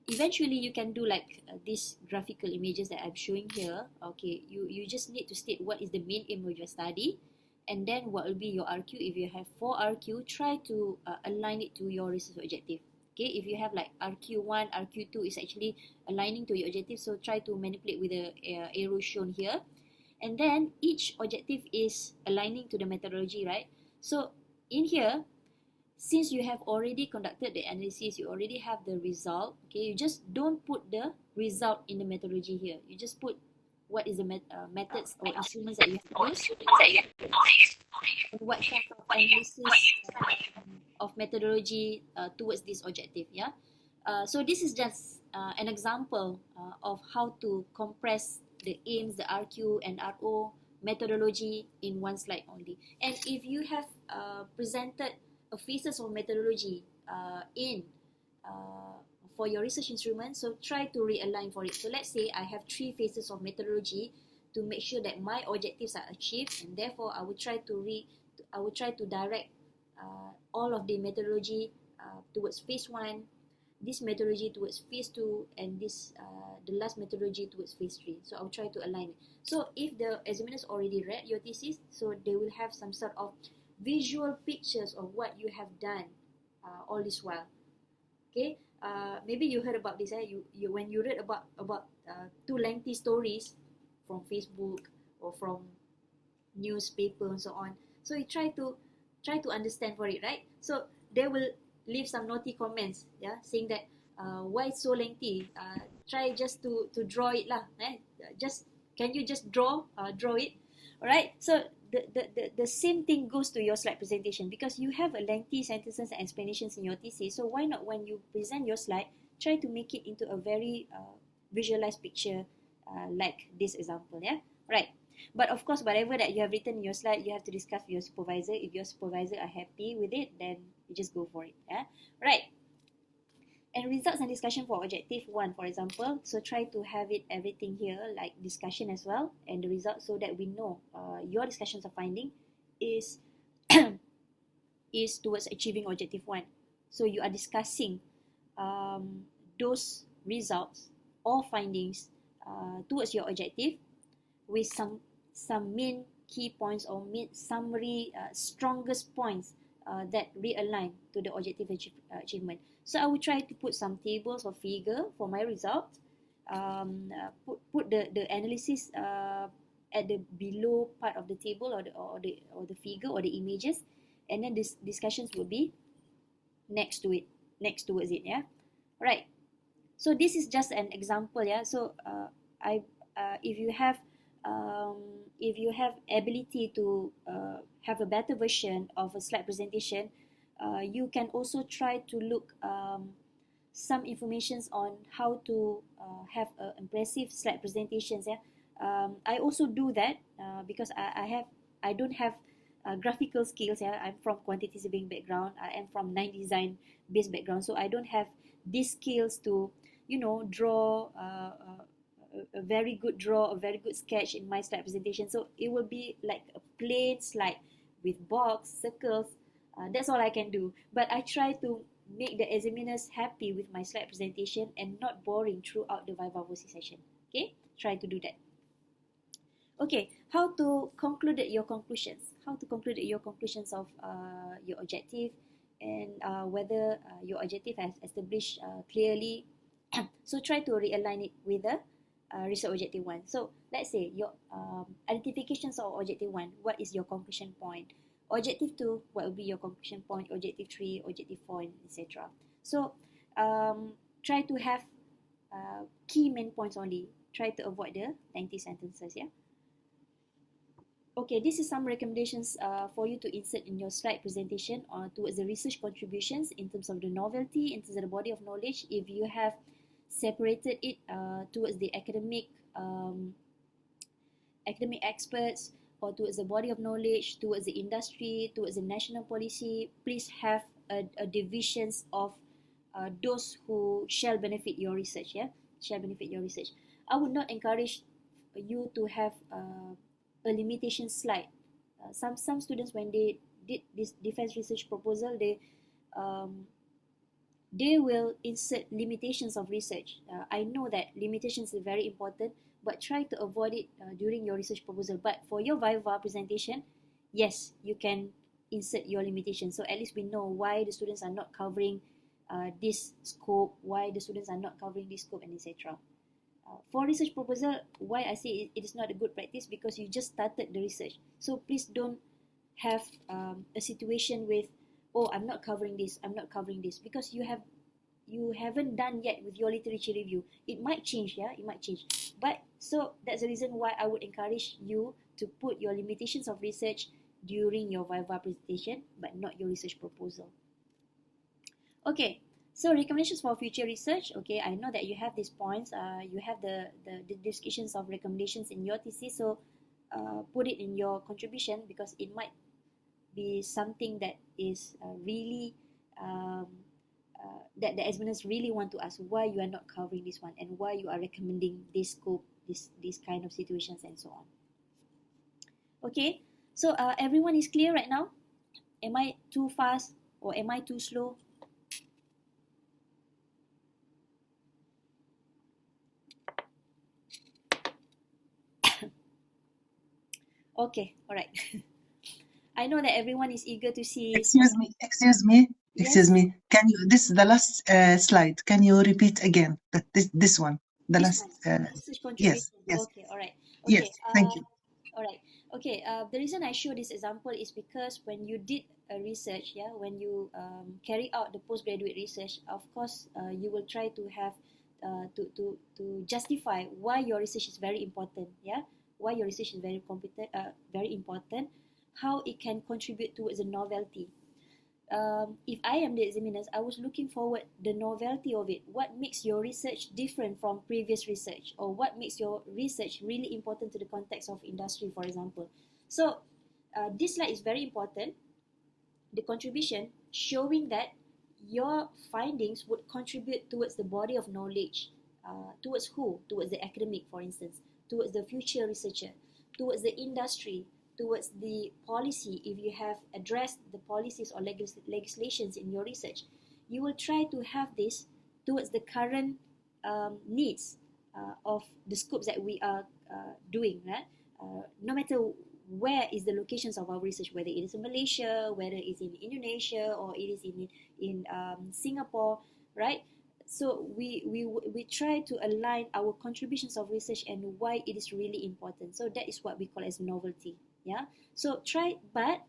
Eventually you can do like these graphical images that I'm showing here. Okay, you just need to state what is the main aim of your study, and then what will be your RQ. If you have 4 RQ, try to align it to your research objective. Okay, if you have like RQ1, RQ2 is actually aligning to your objective, so try to manipulate with the arrow shown here. And then each objective is aligning to the methodology, right? So in here, since you have already conducted the analysis, you already have the result, okay, you just don't put the result in the methodology here. You just put what is the methods or instruments that you have used, and what kind of analysis of methodology towards this objective, yeah. So this is just an example of how to compress the aims, the RQ and RO methodology in one slide only. And if you have presented a phases of methodology in for your research instrument, so try to realign for it. So let's say I have 3 phases of methodology to make sure that my objectives are achieved, and therefore I will try to direct all of the methodology towards phase 1, this methodology towards phase 2, and this the last methodology towards phase 3. So I'll try to align it. So if the examiners already read your thesis, so they will have some sort of visual pictures of what you have done all this while. Okay, maybe you heard about this. You when you read about 2 lengthy stories from Facebook or from newspaper and so on. So you try to understand for it, right? So they will leave some naughty comments, yeah, saying that why so lengthy? Try just to draw it lah. Just can you just draw it? Alright. So the same thing goes to your slide presentation, because you have a lengthy sentences and explanations in your thesis. So why not, when you present your slide, try to make it into a very visualized picture, like this example, yeah. Right. But of course, whatever that you have written in your slide, you have to discuss with your supervisor. If your supervisor are happy with it, then you just go for it. Yeah? Right. And results and discussion for objective 1, for example. So try to have it everything here, like discussion as well, and the results, so that we know your discussions or finding is is towards achieving objective 1. So you are discussing those results or findings towards your objective with some main key points or main summary strongest points that realign to the objective achievement. So I will try to put some tables or figure for my results. Put the analysis at the below part of the table, or the figure or the images, and then this discussions will be next towards it. Yeah, right. So this is just an example. Yeah. So if you have ability to have a better version of a slide presentation, you can also try to look some informations on how to have impressive slide presentations. Yeah, I also do that because I don't have graphical skills. Yeah, I'm from quantity surveying background. I am from 9 design based background, so I don't have these skills to draw a very good sketch in my slide presentation. So it will be like a plain slide with box, circles. That's all I can do. But I try to make the examiners happy with my slide presentation and not boring throughout the Viva session. Okay, try to do that. Okay, how to conclude your conclusions? How to conclude your conclusions of your objective, and whether your objective has established clearly. So try to realign it with the research objective 1. So let's say your identifications of objective 1. What is your conclusion point? Objective 2, what will be your conclusion point? Objective 3, objective 4, etc. So try to have key main points only. Try to avoid the lengthy sentences. Yeah. Okay, this is some recommendations for you to insert in your slide presentation towards the research contributions in terms of the novelty, in terms of the body of knowledge. If you have separated it towards the academic experts, or towards the body of knowledge, towards the industry, towards the national policy, please have a divisions of those who shall benefit your research. Yeah, shall benefit your research. I would not encourage you to have a limitation slide. Some students, when they did this defense research proposal, um, they will insert limitations of research. I know that limitations are very important, but try to avoid it during your research proposal. But for your Viva presentation, yes, you can insert your limitations. So at least we know why the students are not covering this scope, why the students are not covering this scope, and etc. For research proposal, why I say it is not a good practice, because you just started the research. So please don't have a situation with, oh, I'm not covering this, because you haven't done yet with your literature review. It might change, yeah, it might change. But so that's the reason why I would encourage you to put your limitations of research during your Viva presentation, but not your research proposal. Okay, so recommendations for future research. Okay, I know that you have these points. You have the descriptions of recommendations in your thesis, so put it in your contribution, because it might be something that is really that the examiners really want to ask, why you are not covering this one, and why you are recommending this scope, this kind of situations, and so on. Okay, so everyone is clear right now? Am I too fast or am I too slow? Okay, all right. I know that everyone is eager to see. Excuse me. Yes. Can you? This is the last slide. Can you repeat again? That this one, the This last. one, research contribution. Yes. Okay, all right. Yes. Okay. Thank you. All right. Okay. The reason I show this example is because when you did a research, yeah, when you carry out the postgraduate research, of course, you will try to have to justify why your research is very important. Yeah, why your research is very important, how it can contribute towards the novelty. If I am the examiners, I was looking forward the novelty of it. What makes your research different from previous research, or what makes your research really important to the context of industry, for example. So this slide is very important. The contribution showing that your findings would contribute towards the body of knowledge. Towards who? Towards the academic, for instance, towards the future researcher, towards the industry, towards the policy. If you have addressed the policies or legislations in your research, you will try to have this towards the current needs of the scopes that we are doing, right? No matter where is the locations of our research, whether it is in Malaysia, whether it is in Indonesia, or it is in Singapore, right? So we try to align our contributions of research and why it is really important. So that is what we call as novelty. Yeah. So but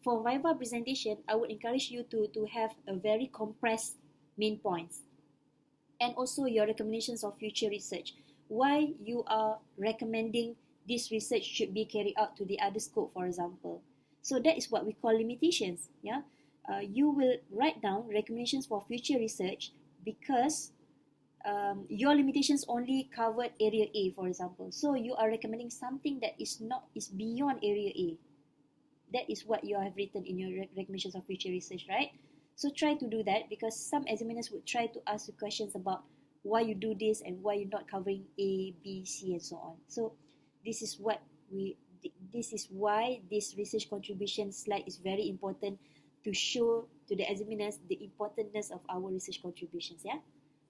for Viva presentation, I would encourage you to have a very compressed main points, and also your recommendations of future research. Why you are recommending this research should be carried out to the other scope, for example. So that is what we call limitations. Yeah. You will write down recommendations for future research because your limitations only covered area A, for example. So you are recommending something that is beyond area A. That is what you have written in your recommendations of future research, right? So try to do that, because some examiners would try to ask you questions about why you do this and why you're not covering A, B, C, and so on. So this is why this research contribution slide is very important, to show to the examiners the importance of our research contributions. Yeah,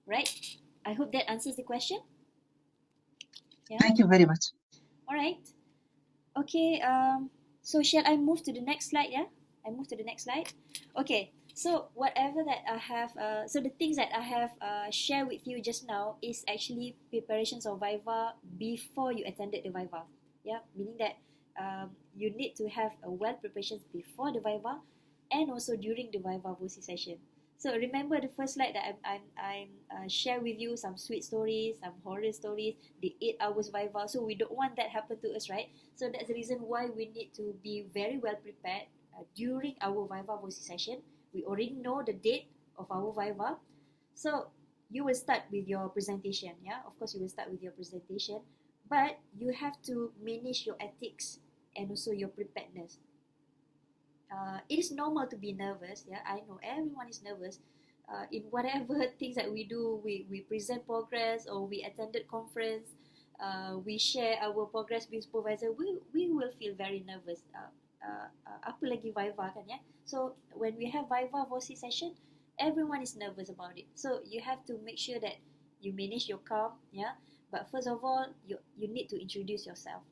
right? I hope that answers the question. Yeah. Thank you very much. All right. Okay. So shall I move to the next slide? Yeah, I move to the next slide. Okay. So whatever that I have, so the things that I have shared with you just now is actually preparations of Viva before you attended the Viva. Yeah, meaning that you need to have a well preparations before the Viva, and also during the Viva VOCI session. So remember the first slide that I'm share with you some sweet stories, some horror stories, the 8 hours Viva. So we don't want that happen to us, right? So that's the reason why we need to be very well prepared during our Viva voice session. We already know the date of our Viva. So you will start with your presentation, yeah? Of course, you will start with your presentation, but you have to manage your ethics and also your preparedness. It is normal to be nervous. Yeah, I know everyone is nervous. In whatever things that we do, we present progress or we attended conference, we share our progress with supervisor. We will feel very nervous. Apa lagi Viva kan ya? So when we have Viva voice session, everyone is nervous about it. So you have to make sure that you manage your calm. Yeah, but first of all, you need to introduce yourself.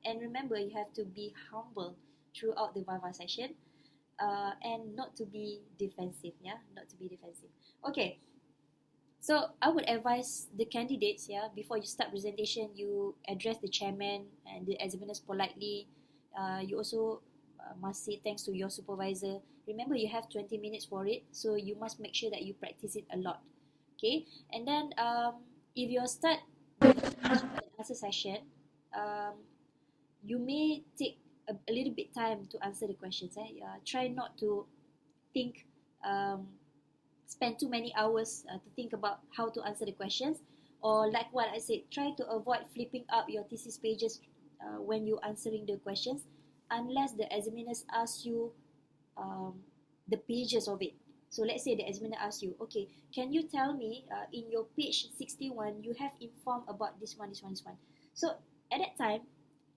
And remember, you have to be humble throughout the Viva session, and not to be defensive. Yeah, not to be defensive. Okay, so I would advise the candidates, yeah, before you start presentation, you address the chairman and the examiners politely. You also must say thanks to your supervisor. Remember, you have 20 minutes for it, so you must make sure that you practice it a lot. Okay, and then if you start with question and answer session, um, you may take a little bit time to answer the questions. Try not to think, spend too many hours to think about how to answer the questions. Or like what I said, try to avoid flipping up your thesis pages when you're answering the questions, unless the examiners ask you um, the pages of it. So let's say the examiner asks you, okay, can you tell me in your page 61, you have informed about this one, this one, this one. So at that time,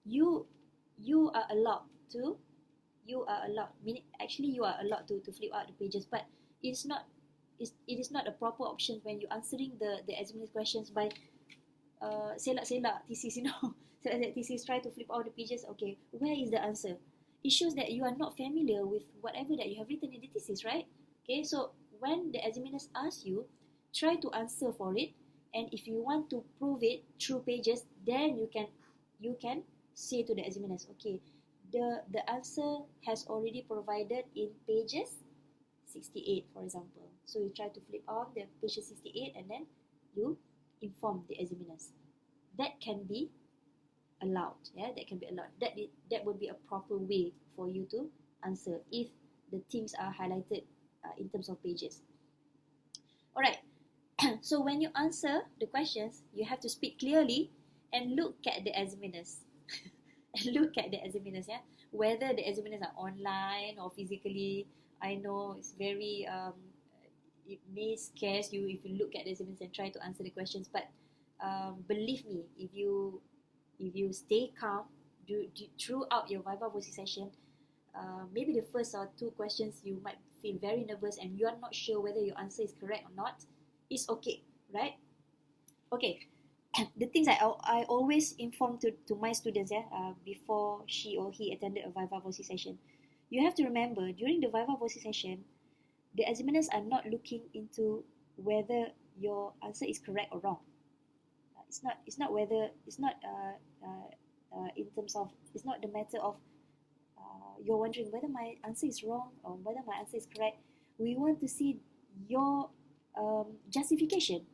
you you are allowed to meaning actually you are allowed to flip out the pages, but it's not it is not a proper option when you're answering the examiner's questions by selak-selak thesis, selak-selak thesis, try to flip out the pages. Okay, where is the answer? It shows that you are not familiar with whatever that you have written in the thesis, right? Okay, so when the examiners ask you, try to answer for it, and if you want to prove it through pages, then you can say to the examiners, okay, the answer has already provided in pages 68, for example. So you try to flip on the page 68 and then you inform the examiners. That can be allowed. Yeah, that can be allowed. That would be a proper way for you to answer if the things are highlighted in terms of pages. Alright, so when you answer the questions, you have to speak clearly and look at the examiners. And look at the examiners, yeah, whether the examiners are online or physically. I know it's very it may scare you if you look at the examiners and try to answer the questions, but believe me, if you stay calm throughout your Viva voice session, maybe the first or two questions you might feel very nervous and you are not sure whether your answer is correct or not. It's okay, right? Okay, the things I always inform to my students, before she or he attended a Viva voice session. You have to remember, during the Viva voice session, the examiners are not looking into whether your answer is correct or wrong. It's not whether it's not in terms of, it's not the matter of you're wondering whether my answer is wrong or whether my answer is correct. We want to see your justification.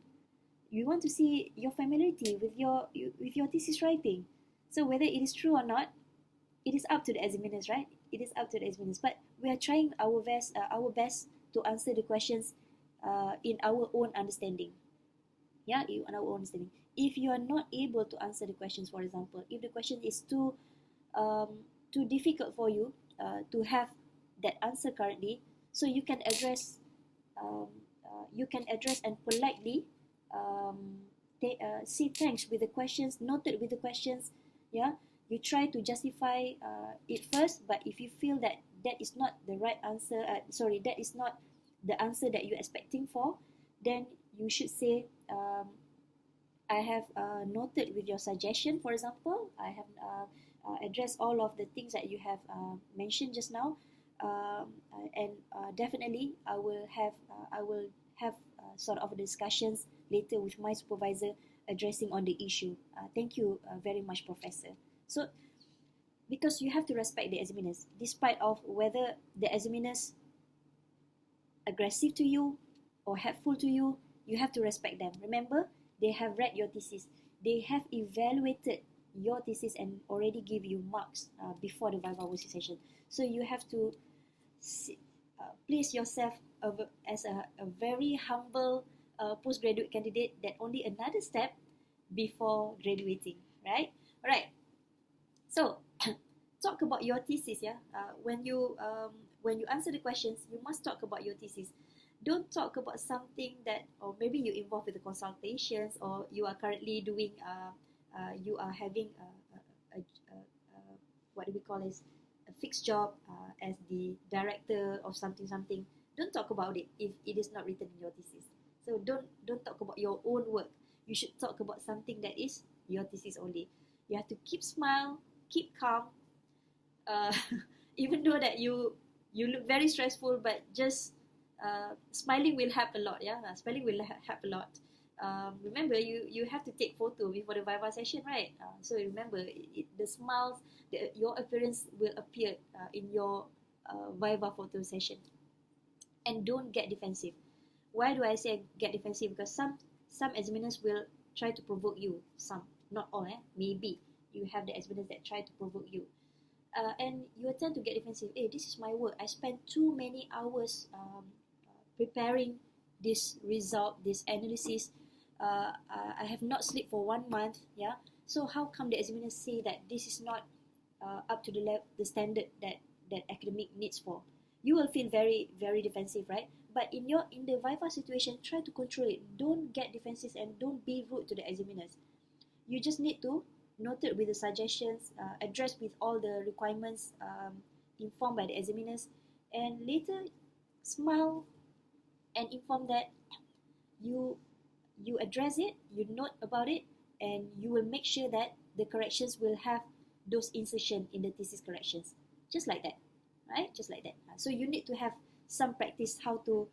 We want to see your familiarity with your thesis writing. So whether it is true or not, it is up to the examiners, right? It is up to the examiners. But we are trying our best to answer the questions in our own understanding. Yeah, in our own understanding. If you are not able to answer the questions, for example, if the question is too difficult for you to have that answer currently, so you can address and politely say thanks with the questions, noted with the questions. Yeah, you try to justify it first, but if you feel that that is not the right answer, that is not the answer that you're expecting for, then you should say, I have noted with your suggestion, for example, I have addressed all of the things that you have mentioned just now, and definitely I will have sort of discussions later with my supervisor addressing on the issue. Thank you very much, Professor. So, because you have to respect the examiners, despite of whether the examiners aggressive to you or helpful to you, you have to respect them. Remember, they have read your thesis. They have evaluated your thesis and already give you marks before the Viva voice session. So you have to place yourself as a very humble postgraduate candidate that only another step before graduating, right? All right. So talk about your thesis, yeah. When you answer the questions, you must talk about your thesis. Don't talk about something that, or maybe you involved with the consultations, or you are currently doing, you are having what do we call this, a fixed job as the director of something something. Don't talk about it if it is not written in your thesis. So don't talk about your own work. You should talk about something that is your thesis only. You have to keep smile, keep calm, uh, even though that you look very stressful, but just smiling will help a lot. Yeah, smiling will help a lot. Remember, you have to take photo before the Viva session, right? So remember, the smiles, your appearance will appear in your Viva photo session. And don't get defensive. Why do I say get defensive? Because some examiners will try to provoke you. Some, not all. Maybe you have the examiners that try to provoke you. And you tend to get defensive. Hey, this is my work. I spent too many hours preparing this result, this analysis. I have not slept for 1 month. Yeah. So how come the examiners say that this is not up to the standard that academic needs for? You will feel very, very defensive, right? But in the Viva situation, try to control it. Don't get defensive and don't be rude to the examiners. You just need to note it with the suggestions, address with all the requirements informed by the examiners, and later smile and inform that you address it, you note about it, and you will make sure that the corrections will have those insertion in the thesis corrections, just like that, right? Just like that. So you need to have some practice how to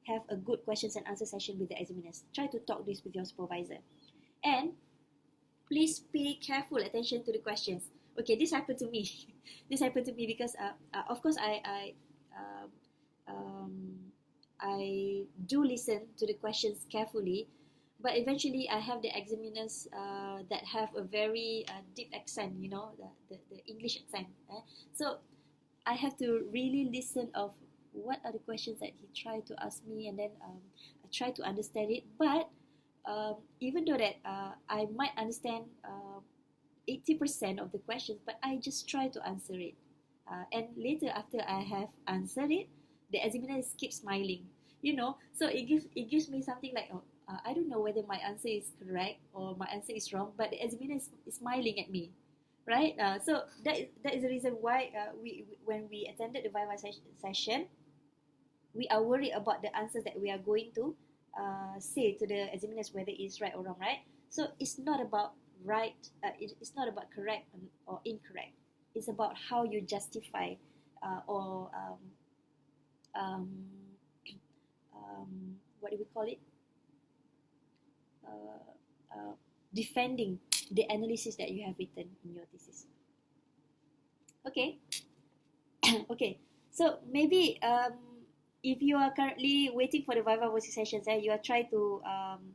have a good questions and answer session with the examiners. Try to talk this with your supervisor, and please pay careful attention to the questions. Okay, this happened to me. This happened to me because, of course, I do listen to the questions carefully, but eventually I have the examiners that have a very deep accent, you know, the English accent. So I have to really listen of what are the questions that he tried to ask me, and then I try to understand it. But even though that I might understand 80% of the questions, but I just try to answer it. And later, after I have answered it, the examiners keep smiling, you know. So it gives me something like, oh, I don't know whether my answer is correct or my answer is wrong, but the examiner is smiling at me, right? So that is the reason why when we attended the Viva session, we are worried about the answers that we are going to say to the examiners, whether it's right or wrong, right? So it's not about right, it's not about correct or incorrect. It's about how you justify or what do we call it? Defending the analysis that you have written in your thesis. Okay. Okay. So maybe if you are currently waiting for the Viva voice sessions, you are trying to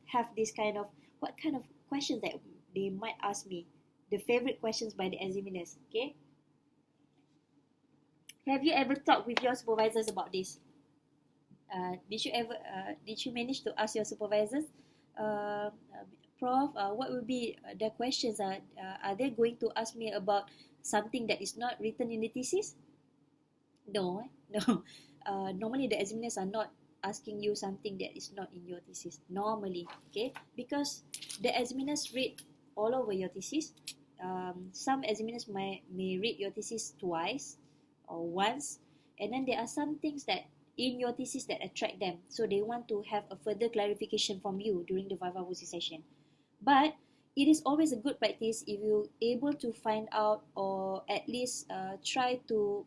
have this kind of, what kind of questions that they might ask me, the favorite questions by the examiners. Okay. Have you ever talked with your supervisors about this? Did you manage to ask your supervisors, Prof, what will be the questions? Are they going to ask me about something that is not written in the thesis? No, no. Normally the examiners are not asking you something that is not in your thesis. Normally, okay, because the examiners read all over your thesis. Some examiners may read your thesis twice or once, and then there are some things that in your thesis that attract them, so they want to have a further clarification from you during the Viva voice session. But it is always a good practice if you're able to find out, or at least try to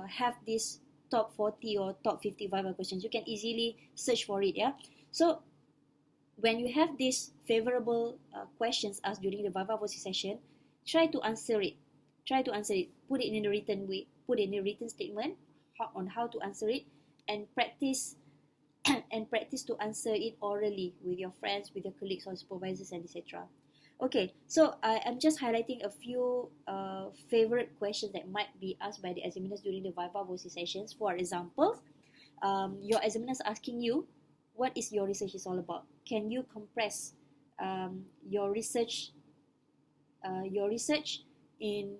have this top 40 or top 50 Viva questions. You can easily search for it, yeah. So when you have these favorable questions asked during the Viva voice session, try to answer it. Put it in a written way. Put it in a written statement on how to answer it, and practice and practice to answer it orally with your friends, with your colleagues or supervisors, and etc. Okay, so I'm just highlighting a few favorite questions that might be asked by the examiners during the Viva voice sessions. For example, your examiners asking you, what is your research is all about? Can you compress your research in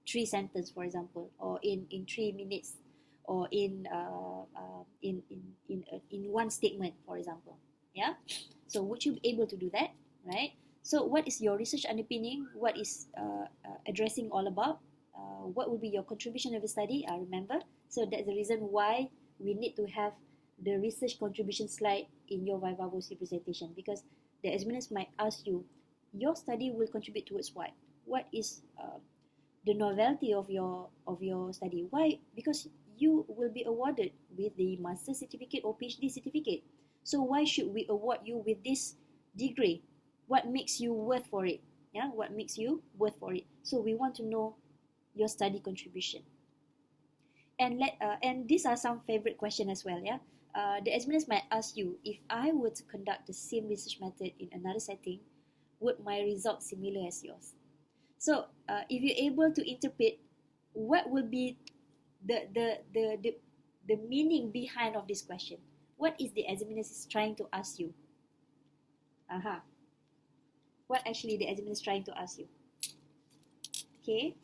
3 sentences, for example, or in 3 minutes, or in one statement, for example? Yeah. So would you be able to do that, right? So what is your research underpinning? What is addressing all about? What will be your contribution of the study? Remember, so that's the reason why we need to have the research contribution slide in your Viva voice presentation, because the examiners might ask you, your study will contribute towards what? What is the novelty of your study? Why? Because you will be awarded with the master certificate or PhD certificate. So why should we award you with this degree? What makes you worth for it? Yeah, what makes you worth for it? So we want to know your study contribution. And these are some favorite questions as well. Yeah, the examiners might ask you, if I were to conduct the same research method in another setting, would my results similar as yours? So if you're able to interpret what will be the meaning behind of this question, what is the examiner is trying to ask you? What actually the examiner is trying to ask you? Okay,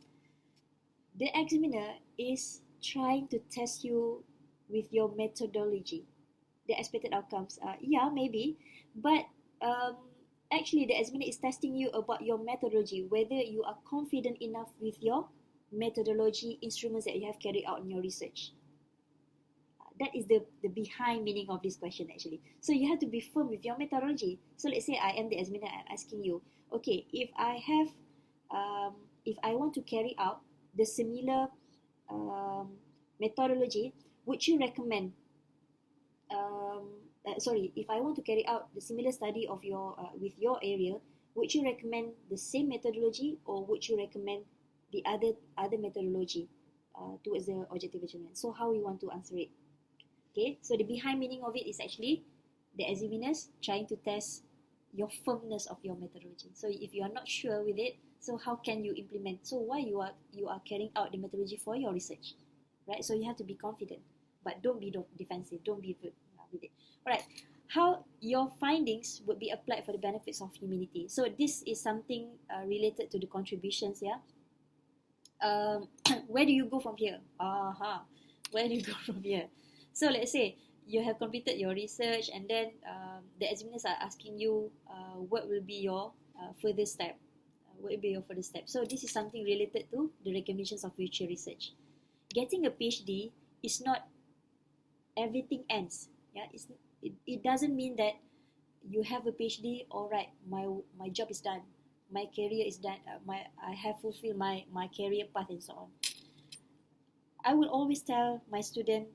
the examiner is trying to test you with your methodology. The expected outcomes, yeah, maybe, but actually the examiner is testing you about your methodology, whether you are confident enough with your methodology instruments that you have carried out in your research. That is the behind meaning of this question actually. So you have to be firm with your methodology. So let's say I am the examiner, I'm asking you, okay, if I want to carry out the similar methodology, would you recommend if I want to carry out the similar study of your with your area, would you recommend the same methodology, or would you recommend the other methodology towards the objective achievement? So how you want to answer it? Okay, so the behind meaning of it is actually the examiners trying to test your firmness of your methodology. So if you are not sure with it, so how can you implement? So why you are carrying out the methodology for your research, right? So you have to be confident, but don't be defensive. Don't be with it. All right. How your findings would be applied for the benefits of humanity. So this is something related to the contributions. Yeah. Where do you go from here? Where do you go from here? So let's say you have completed your research, and then the examiners are asking you what will be your further step. What will be your further step? So this is something related to the recommendations of future research. Getting a PhD is not everything ends. Yeah, it doesn't mean that you have a PhD. All right, my job is done. My career is done. I have fulfilled my career path and so on. I will always tell my student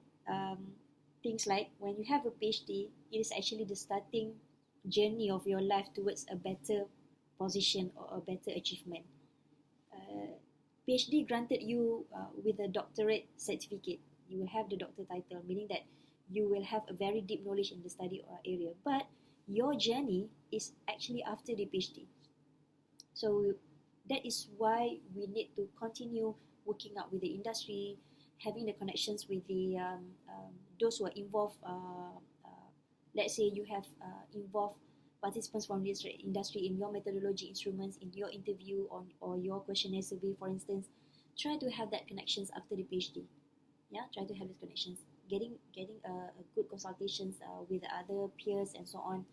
things like, when you have a PhD, it is actually the starting journey of your life towards a better position or a better achievement. PhD granted you with a doctorate certificate. You will have the doctor title, meaning that you will have a very deep knowledge in the study area. But your journey is actually after the PhD. So that is why we need to continue working out with the industry, having the connections with the those who are involved. Let's say you have involved participants from this industry in your methodology instruments, in your interview or your questionnaire survey, for instance. Try to have that connections after the PhD. Yeah, try to have these connections, getting a good consultations with other peers and so on.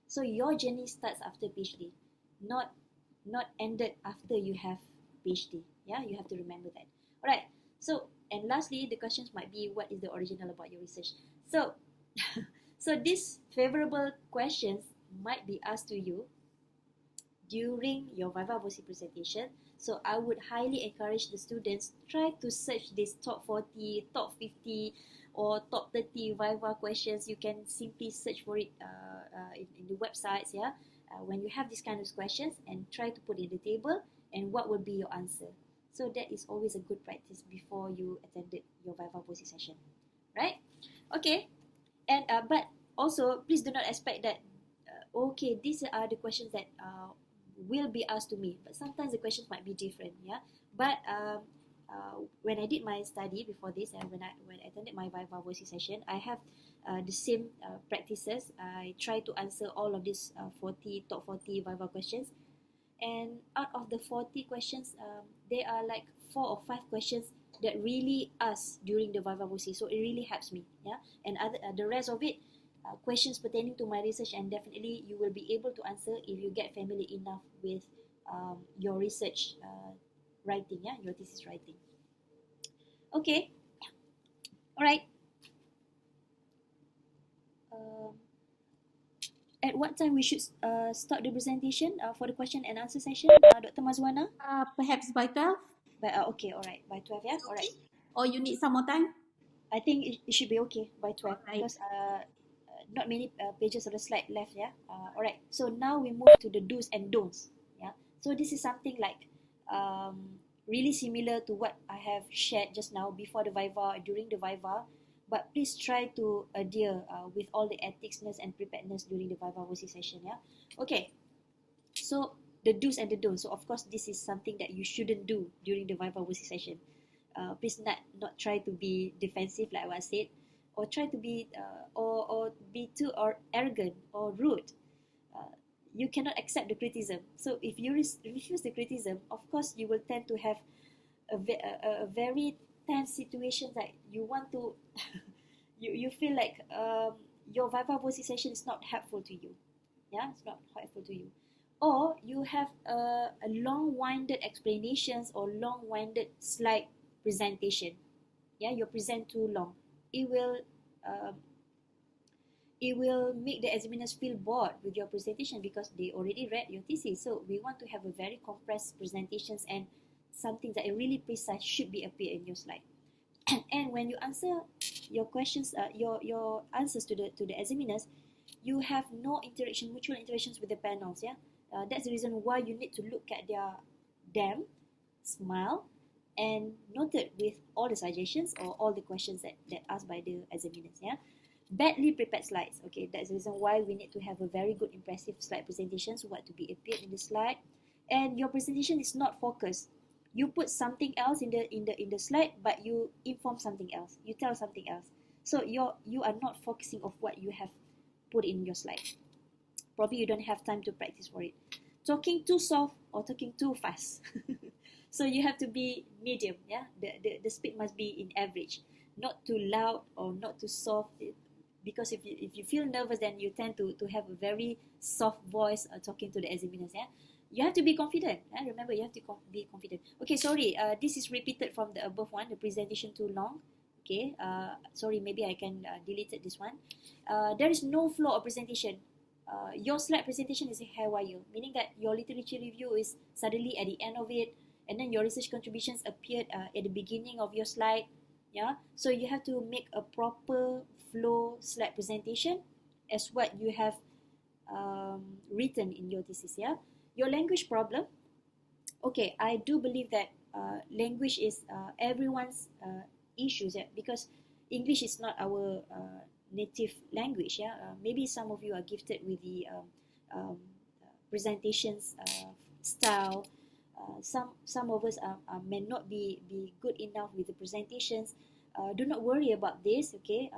So your journey starts after PhD, not ended after you have PhD. Yeah, you have to remember that. All right. So, and lastly, the questions might be, what is the original about your research? So, so these favorable questions might be asked to you during your Viva voice presentation. So I would highly encourage the students, try to search this top 40, top 50, or top 30 Viva questions. You can simply search for it in the websites. Yeah, when you have these kind of questions, and try to put it in the table, and what will be your answer. So that is always a good practice before you attended your Viva voice session, right? Okay. And but also please do not expect that okay, these are the questions that will be asked to me, but sometimes the questions might be different. Yeah, but when I did my study before this, and when I attended my Viva voice session, I have the same practices. I try to answer all of these 40 top 40 Viva questions, and out of the 40 questions, there are like 4 or 5 questions that really ask during the Viva voice, so it really helps me. Yeah, and the rest of it, questions pertaining to my research, and definitely you will be able to answer if you get familiar enough with your research writing, yeah, your thesis writing. Okay, all right. Um, at what time we should start the presentation for the question and answer session, Dr. Mazwana? Perhaps by 12, But okay, all right, by 12, yeah, all right. or you need some more time? I think it should be okay by 12 Right. because not many pages of the slide left, yeah. All right, so now we move to the do's and don'ts, yeah. So this is something like really similar to what I have shared just now before the Viva, during the Viva, but please try to adhere with all the ethicsness and preparedness during the Viva voice session, yeah. Okay, so the do's and the don'ts. So of course this is something that you shouldn't do during the Viva voice session. Please not try to be defensive like what I said, or try to be or be too or arrogant or rude. You cannot accept the criticism. So if you refuse the criticism, of course you will tend to have a very tense situation that you want to you feel like your Viva voice session is not helpful to you. Yeah, it's not helpful to you. Or you have a long-winded explanations or long-winded slide presentation. Yeah, you present too long. Um, it will make the examiners feel bored with your presentation because they already read your thesis. So we want to have a very compressed presentations, and something that is really precise should be appear in your slide. And when you answer your questions, your answers to the examiners, you have no interaction, mutual interactions with the panels. Yeah, that's the reason why you need to look at them, smile, and note it with all the suggestions or all the questions that asked by the examiners. Yeah, badly prepared slides. Okay, that's the reason why we need to have a very good, impressive slide presentations. What to be appeared in the slide, and your presentation is not focused. You put something else in the slide, but you inform something else. You tell something else. So you are not focusing of what you have put in your slide. Probably you don't have time to practice for it. Talking too soft or talking too fast. So you have to be medium. Yeah, the speed must be in average, not too loud or not too soft. Because if you feel nervous, then you tend to have a very soft voice talking to the examiners. Yeah, you have to be confident. Remember, you have to be confident. Okay, sorry. This is repeated from the above one. The presentation too long. Okay. Sorry. Maybe I can delete this one. There is no flow of presentation. Your slide presentation is a haywire, meaning that your literature review is suddenly at the end of it, and then your research contributions appeared at the beginning of your slide. Yeah. So you have to make a proper flow slide presentation as what you have written in your thesis. Yeah. Your language problem. Okay, I do believe that language is everyone's issues, because English is not our native language. Yeah, maybe some of you are gifted with the presentations style. Some of us may not be good enough with the presentations. Do not worry about this. Okay,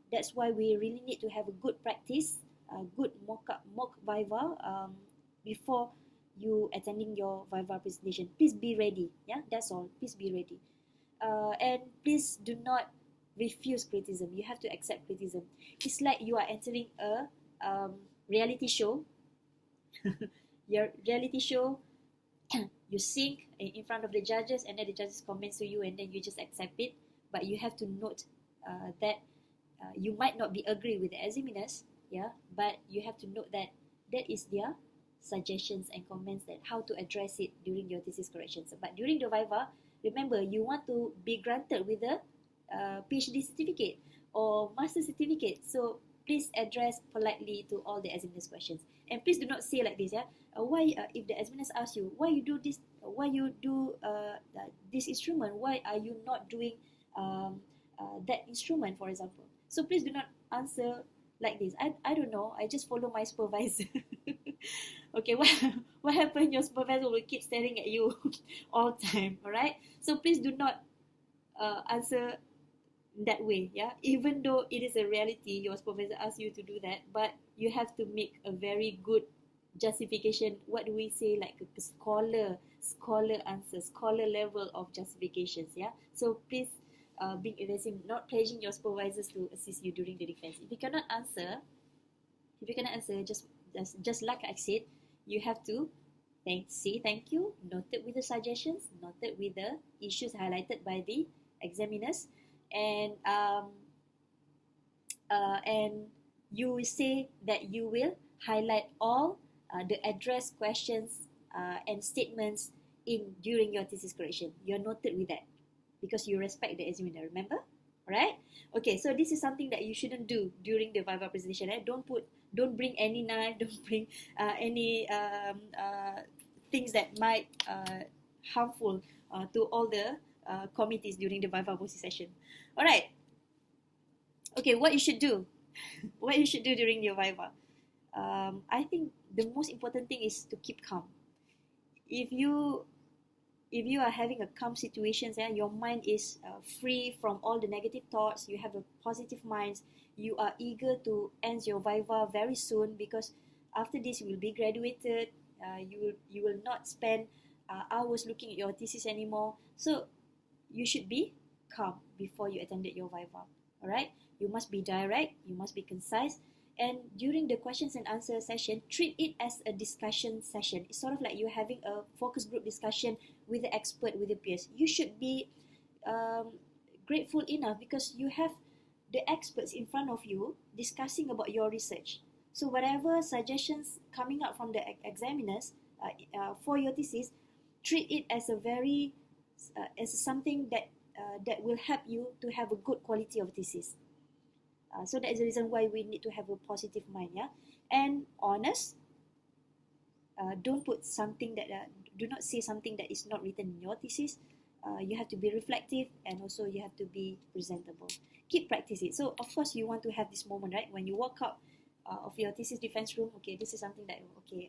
that's why we really need to have a good practice, good mock Viva before you attending your Viva presentation. Please be ready. Yeah, that's all. Please be ready. And please do not refuse criticism. You have to accept criticism. It's like you are entering a reality show. Your reality show, you sing in front of the judges, and then the judges comments to you, and then you just accept it. But you have to note that you might not be agree with the examiners. Yeah, but you have to note that that is their suggestions and comments that how to address it during your thesis corrections. But during the Viva, remember, you want to be granted with a PhD certificate or master certificate. So please address politely to all the examiners' questions. And please do not say like this, yeah. Why, if the examiners ask you, why you do this, why you do this instrument, why are you not doing that instrument, for example? So please do not answer like this. I don't know. I just follow my supervisor. Okay, what happened? Your supervisor will keep staring at you all time. All right. So please do not answer that way. Yeah. Even though it is a reality, your supervisor asks you to do that, but you have to make a very good justification. What do we say? Like a scholar answer, scholar level of justifications. Yeah. So please. Being evasive, not pledging your supervisors to assist you during the defense. If you cannot answer, just like I said, you have to say thank you, noted with the suggestions, noted with the issues highlighted by the examiners, and you will say that you will highlight all the addressed questions and statements in during your thesis correction. You're noted with that because you respect the examiner. Remember? Right? Okay, so this is something that you shouldn't do during the Viva presentation. Don't bring any knife. Don't bring any things that might harmful to all the committees during the Viva session. All right. Okay, what you should do? What you should do during your Viva? I think the most important thing is to keep calm. If you are having a calm situation, your mind is free from all the negative thoughts, you have a positive mind, you are eager to end your Viva very soon, because after this you will be graduated, you will not spend hours looking at your thesis anymore. So you should be calm before you attended your Viva. All right, you must be direct, you must be concise, and during the questions and answer session, treat it as a discussion session. It's sort of like you're having a focus group discussion with the expert, with the peers. You should be grateful enough because you have the experts in front of you discussing about your research. So whatever suggestions coming out from the examiners for your thesis, treat it as a very as something that that will help you to have a good quality of thesis. So that is the reason why we need to have a positive mind, yeah, and honest. Don't put something that do not say something that is not written in your thesis. You have to be reflective, and also you have to be presentable. Keep practicing. So of course you want to have this moment, right, when you walk out of your thesis defense room. Okay, this is something that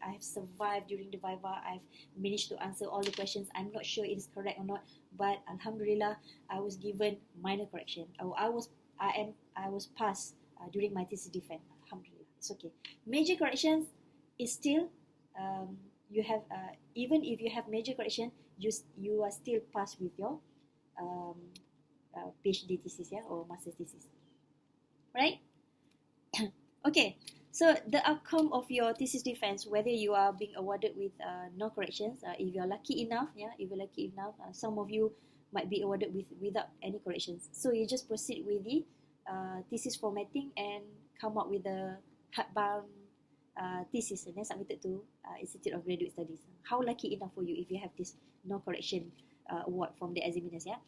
I have survived during the Viva. I've managed to answer all the questions. I'm not sure it is correct or not, but Alhamdulillah, I was given minor correction. I was passed during my thesis defense. Alhamdulillah, it's okay. Major corrections is still you have even if you have major correction, you are still passed with your PhD thesis, yeah, or master's thesis, right? Okay, so the outcome of your thesis defense, whether you are being awarded with no corrections, if you're lucky enough, some of you might be awarded without any corrections. So you just proceed with the thesis formatting and come up with a hardbound thesis and then submitted to Institute of Graduate Studies. How lucky enough for you if you have this no correction award from the examiners, yeah.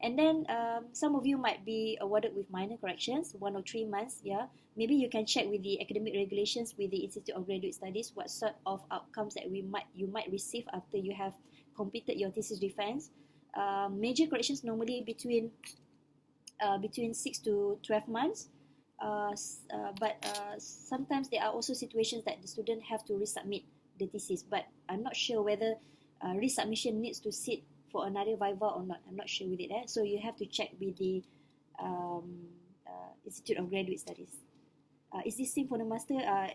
And then some of you might be awarded with minor corrections, 1 or 3 months, yeah. Maybe you can check with the academic regulations with the Institute of Graduate Studies what sort of outcomes that you might receive after you have completed your thesis defense. Major corrections normally between 6 to 12 months. But sometimes there are also situations that the student have to resubmit the thesis, but I'm not sure whether resubmission needs to sit for another Viva or not. I'm not sure with it. So you have to check with the Institute of Graduate Studies. Is this same for the master?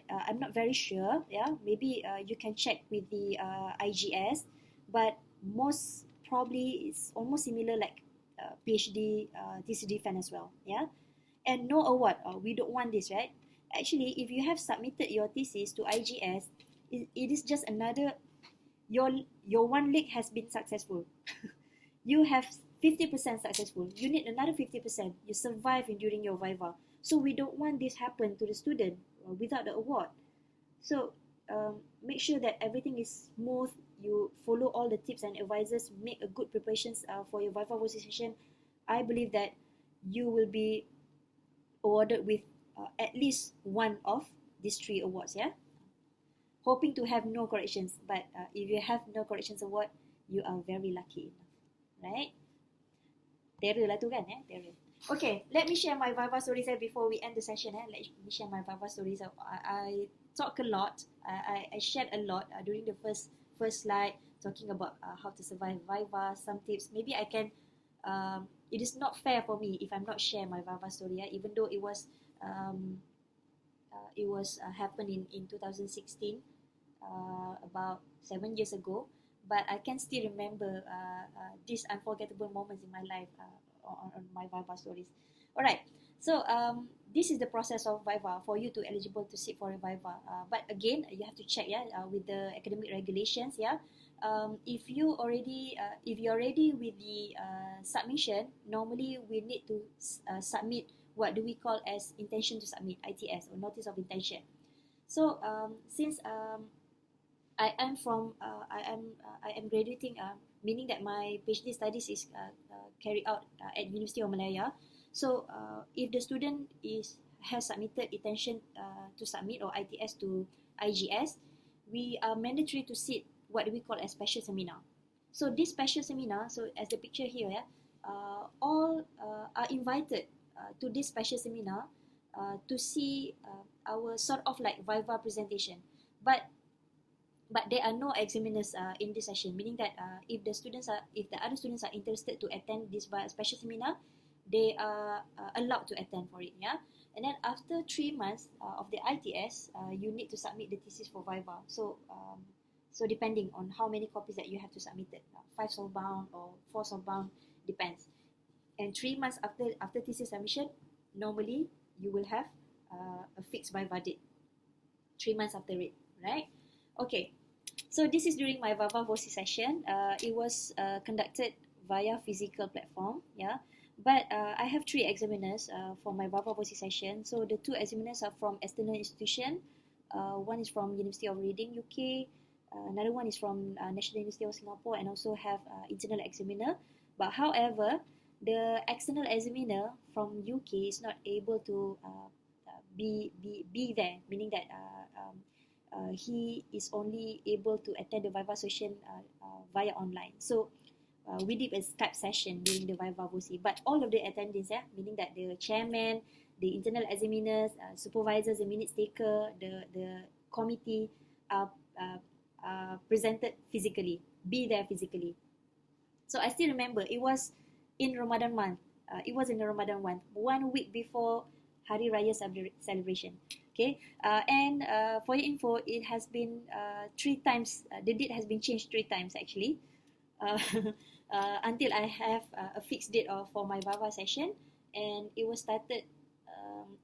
I'm not very sure. Yeah, maybe you can check with the IGS, but most probably it's almost similar like PhD thesis defense as well. Yeah. And no award. We don't want this, right? Actually, if you have submitted your thesis to IGS, it is just another, your one leg has been successful. You have 50% successful. You need another 50%. You survive during your Viva. So we don't want this happen to the student without the award. So make sure that everything is smooth. You follow all the tips and advices. Make a good preparations for your Viva session. I believe that you will be awarded with at least one of these 3 awards, yeah. Hoping to have no corrections, but if you have no corrections award, you are very lucky enough, right? Terror lah tu kan, terror. Okay, let me share my Viva stories before we end the session. Let me share my Viva stories. I talk a lot. I shared a lot during the first slide, talking about how to survive Viva, some tips. Maybe I can. It is not fair for me if I'm not share my Viva story. Even though um, it was happened in 2016, about 7 years ago. But I can still remember these unforgettable moments in my life on my Viva stories. Alright, so this is the process of Viva for you to eligible to sit for a Viva. But again, you have to check with the academic regulations. If you're ready with the submission, normally we need to submit what do we call as intention to submit, ITS, or notice of intention. So since I am graduating, meaning that my PhD studies is carried out at University of Malaya. So if the student has submitted intention to submit, or ITS, to IGS, we are mandatory to sit what we call a special seminar. So this special seminar, so as the picture here, all are invited to this special seminar to see our sort of like Viva presentation. But there are no examiners in this session, meaning that if the other students are interested to attend this special seminar, they are allowed to attend for it. And then after 3 months of the ITS, you need to submit the thesis for Viva. So depending on how many copies that you have to submit it, 5 softbound or 4 softbound, depends. And 3 months after thesis submission, normally you will have a fixed Viva date. 3 months after it, right? Okay, so this is during my Viva Voci session. It was conducted via physical platform, But I have 3 examiners for my Viva Voci session. So the 2 examiners are from external institution. One is from University of Reading, UK. Another one is from National University of Singapore, and also have internal examiner. But however, the external examiner from UK is not able to be there, meaning that he is only able to attend the Viva session via online. So we did a Skype session during the Viva Voci, but all of the attendees, meaning that the chairman, the internal examiners, supervisors, the minutes taker, the committee are presented physically, be there physically. So I still remember it was in Ramadan month. It was in the Ramadan month, 1 week before Hari Raya celebration. Okay, and for your info, it has been 3 times. The date has been changed 3 times actually, until I have a fixed date for my Viva session, and it was started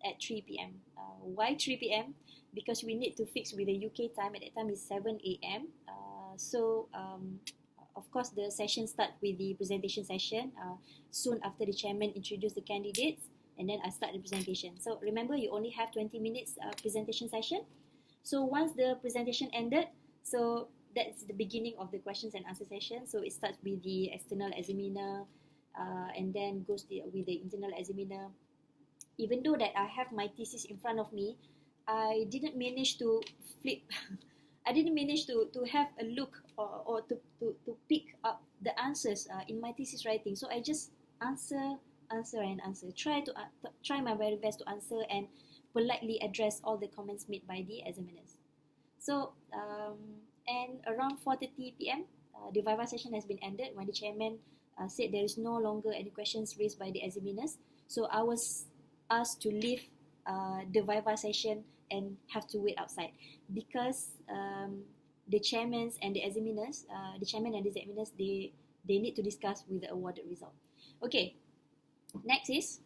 at 3 p.m. Why 3 p.m? Because we need to fix with the UK time. At that time is 7 a.m. So of course the session start with the presentation session. Soon after the chairman introduce the candidates, and then I start the presentation. So remember, you only have 20 minutes presentation session. So once the presentation ended, so that's the beginning of the questions and answer session. So it starts with the external examiner, and then goes with the internal examiner. Even though that I have my thesis in front of me, I didn't manage to flip. I didn't manage to have a look or to pick up the answers in my thesis writing. So I just answer. Try my very best to answer and politely address all the comments made by the examiners. So and around 4:30 p.m. The Viva session has been ended when the chairman said there is no longer any questions raised by the examiners. So I was asked to leave the Viva session and have to wait outside, because the chairman and the examiners, they need to discuss with the awarded result. Okay, next is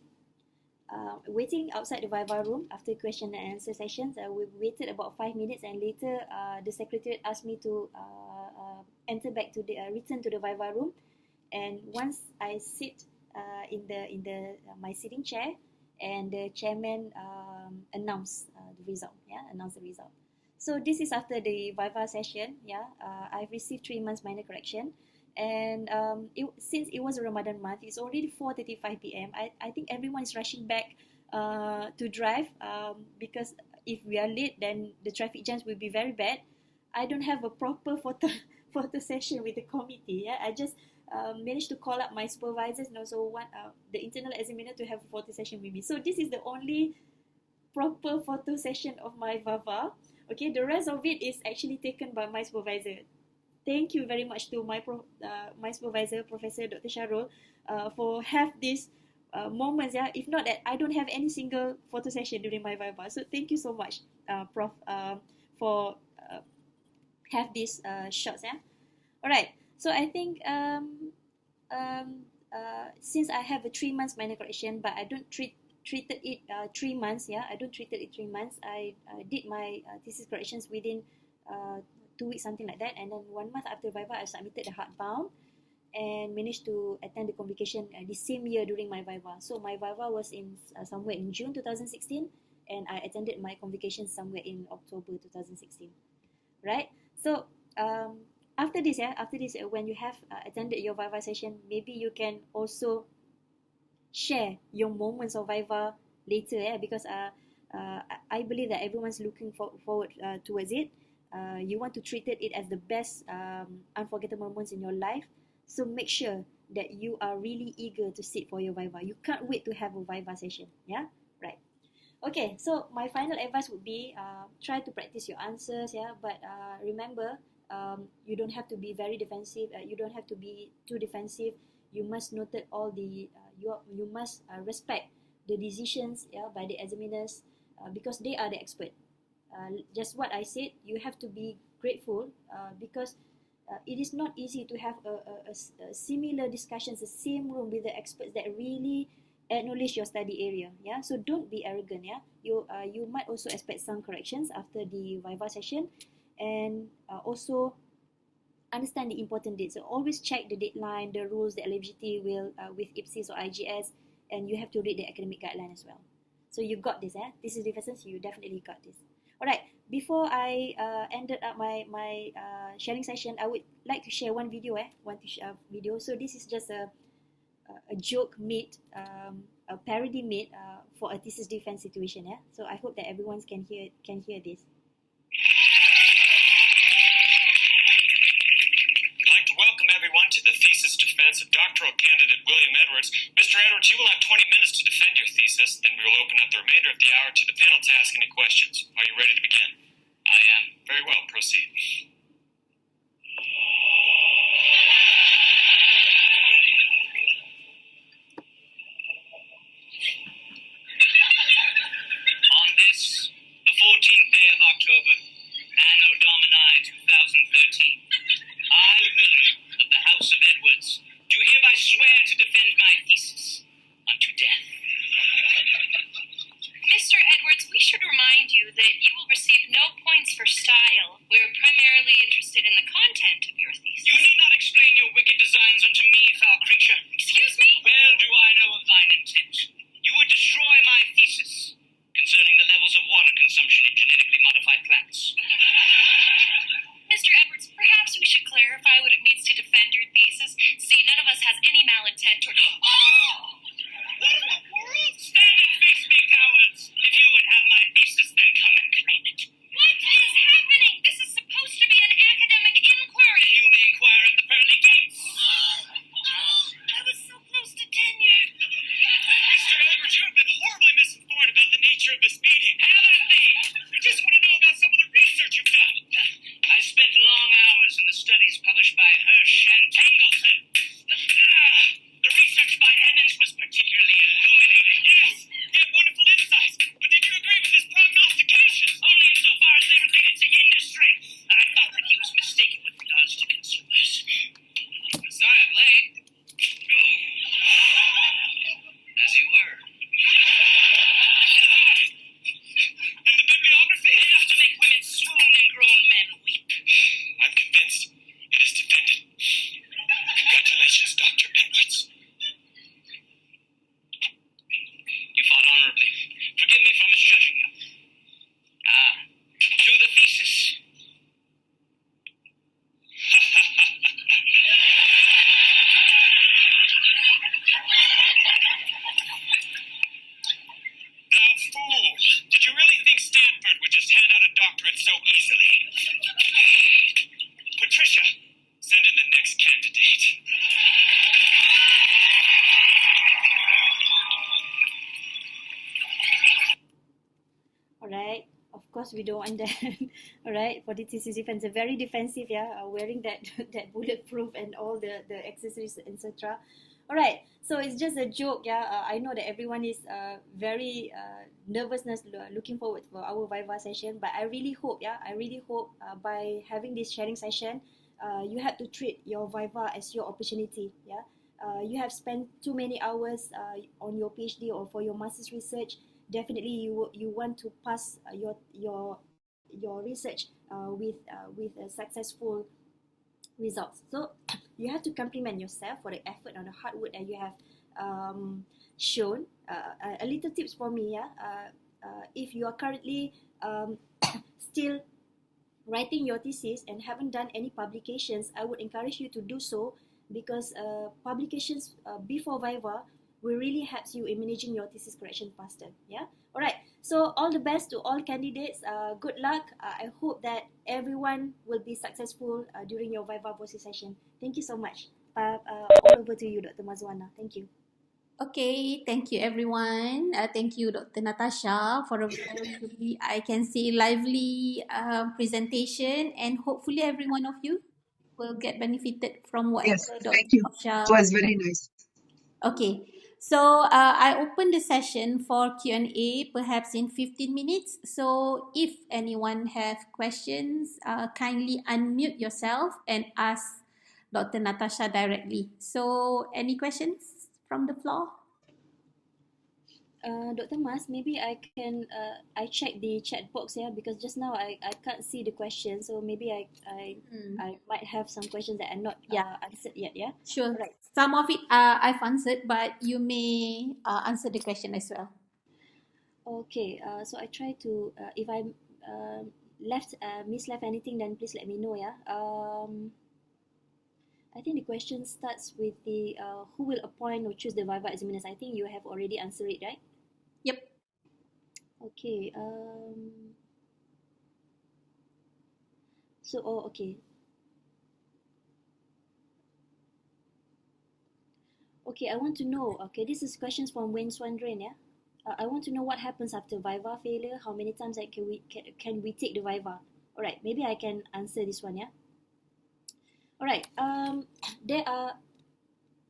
waiting outside the Viva room after question and answer sessions. We waited about 5 minutes, and later the secretariat asked me to return to the Viva room. And once I sit in the my sitting chair, and the chairman announced the result. So this is after the Viva session. I've received 3 months minor correction. And since it was a Ramadan month, it's already 4:35 p.m. I think everyone is rushing back to drive, because if we are late, then the traffic jams will be very bad. I don't have a proper photo session with the committee. I just managed to call up my supervisors and also the internal examiner to have a photo session with me. So this is the only proper photo session of my Viva. Okay, the rest of it is actually taken by my supervisor. Thank you very much to my supervisor, Professor Dr. Sharul, for have these moments. Yeah, if not that, I don't have any single photo session during my Viva. So thank you so much, Prof, for have these shots. Yeah. All right. So I think since I have a 3 months minor correction, but I don't treated it 3 months. Yeah, I don't treated it 3 months. I did my thesis corrections within 2 weeks, something like that, and then 1 month after Viva, I submitted the hardbound and managed to attend the convocation the same year during my Viva. So my Viva was in somewhere in June 2016, and I attended my convocation somewhere in October 2016. Right? So after this, when you have attended your Viva session, maybe you can also share your moments of Viva later, because I believe that everyone's looking forward towards it. You want to treat it as the best unforgettable moments in your life. So make sure that you are really eager to sit for your Viva. You can't wait to have a Viva session. Yeah, right. Okay, so my final advice would be try to practice your answers. Yeah, but remember, you don't have to be very defensive. You don't have to be too defensive. You must note all the you must respect the decisions, by the examiners, because they are the expert. Just what I said, you have to be grateful because it is not easy to have a similar discussions, the same room with the experts that really acknowledge your study area. Yeah, so don't be arrogant. Yeah, you might also expect some corrections after the Viva session, and also understand the important dates. So always check the deadline, the rules, the eligibility will with IPSis or IGS, and you have to read the academic guideline as well. So you got this. This is differences. You definitely got this. All right. Before I ended up my sharing session, I would like to share one video. Video. So this is just a joke made, a parody made for a thesis defense situation. So I hope that everyone can hear this. Welcome everyone to the thesis defense of doctoral candidate William Edwards. Mr. Edwards, you will have 20 minutes to defend your thesis, then we will open up the remainder of the hour to the panel to ask any questions. Are you ready to begin? I am. Very well, proceed. On this, the 14th day of October, Anno Domini 2013, I, William, of the House of Edwards, do hereby swear to defend my thesis unto death. Mr. Edwards, we should remind you that you will receive no points for style. We are primarily interested in the content of your thesis. You need not explain your wicked designs unto me, foul creature. Excuse me? Well do I know of thine intent. You would destroy my thesis concerning the levels of water consumption in genetically modified plants. Mr. Edwards, perhaps we should clarify what it means to defend your thesis. See, none of us has any malintent or... Oh! What in the world? Stand and face me, cowards! If you would have my thesis, then come and claim it. What is happening? This is supposed to be an academic inquiry. Then you may inquire at the pearly gates. I was so close to tenure. Mr. Edwards, you have been horribly misinformed about the nature of this meeting. Have at me! I just want to know about some of the research you've done. I spent long hours in the studies published by Hirsch and Tangleson. The research by Edmonds course, we don't want that. All right, for the thesis defense, very defensive, yeah, wearing that that bulletproof and all the accessories, etc. All right, so it's just a joke, yeah. I know that everyone is very nervousness, looking forward for our Viva session, but I really hope, yeah, I really hope by having this sharing session, you have to treat your Viva as your opportunity, yeah. You have spent too many hours on your PhD or for your master's research. Definitely, you want to pass your research with a successful results. So you have to compliment yourself for the effort and the hard work that you have shown. A little tips for me, yeah. If you are currently still writing your thesis and haven't done any publications, I would encourage you to do so, because publications before Viva will really help you in managing your thesis correction faster. Yeah. All right. So all the best to all candidates. Good luck. I hope that everyone will be successful during your Viva voice session. Thank you so much. All over to you, Dr. Mazwana. Thank you. Okay, thank you everyone. Thank you, Dr. Natasha, for a very, I can say, lively presentation, and hopefully every one of you will get benefited from Yes, whatever Dr. thank you. Natasha. It was very nice. Okay, so I open the session for Q&A perhaps in 15 minutes. So if anyone have questions, kindly unmute yourself and ask Dr. Natasha directly. So any questions from the floor? Dr. Mas, maybe I check the chat box, yeah, because just now I can't see the question, so maybe I might have some questions that are not answered yet, yeah. Sure. Right. Some of it I've answered, but you may answer the question as well. Okay. So I try to if I misleft anything, then please let me know, yeah. I think the question starts with the who will appoint or choose the Viva examiners. I think you have already answered it, right? Yep. Okay. So, okay. Okay, I want to know. Okay, this is questions from Wayne Swandren, yeah. I want to know what happens after Viva failure. How many times can we take the Viva? All right, maybe I can answer this one, yeah. All right.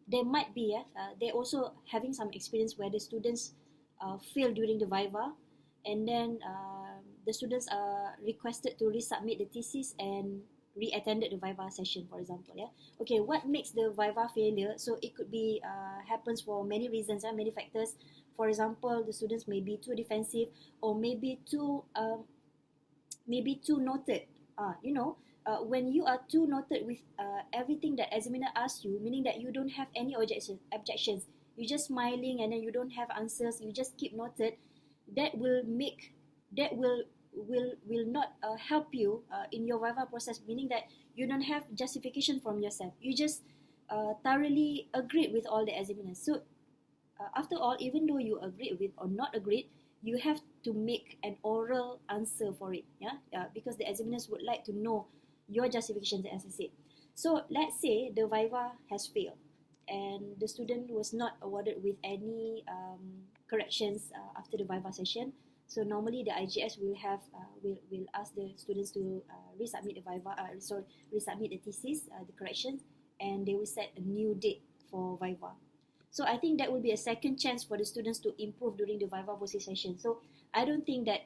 There might be, they're also having some experience where the students fail during the Viva, and then the students are requested to resubmit the thesis and re-attended the Viva session, for example. Yeah. Okay. What makes the Viva failure? So it could be happens for many reasons, many factors. For example, the students may be too defensive, or maybe too noted. When you are too noted with everything that examiner asks you, meaning that you don't have any objections, you're just smiling and then you don't have answers, you just keep noted, that will not help you in your Viva process, meaning that you don't have justification from yourself. You just thoroughly agreed with all the examiners. So after all, even though you agreed with or not agreed, you have to make an oral answer for it, because the examiners would like to know your justifications, as I said. So let's say the Viva has failed and the student was not awarded with any corrections after the Viva session. So normally the IGS will ask the students to resubmit the Viva, resubmit the thesis, the corrections, and they will set a new date for Viva. So I think that will be a second chance for the students to improve during the Viva voice session. So I don't think that,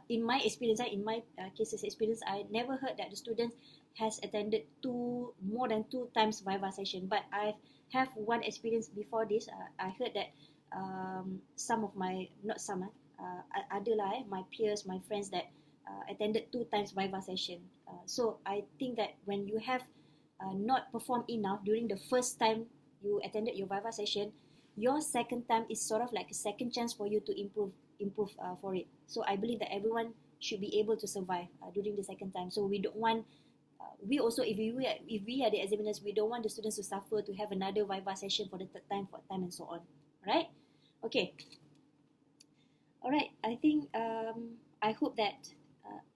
in my experience, in my cases experience, I never heard that the student has attended more than 2 times Viva session. But I have one experience before this. I heard that some of my, not some, my peers, my friends that attended 2 times Viva session. So I think that when you have not performed enough during the first time you attended your Viva session, your second time is sort of like a second chance for you to improve for it. So I believe that everyone should be able to survive during the second time. So we don't want, we also, if we are the examiners, we don't want the students to suffer to have another Viva session for the third time, fourth time, and so on. Right? Okay. All right. I think I hope that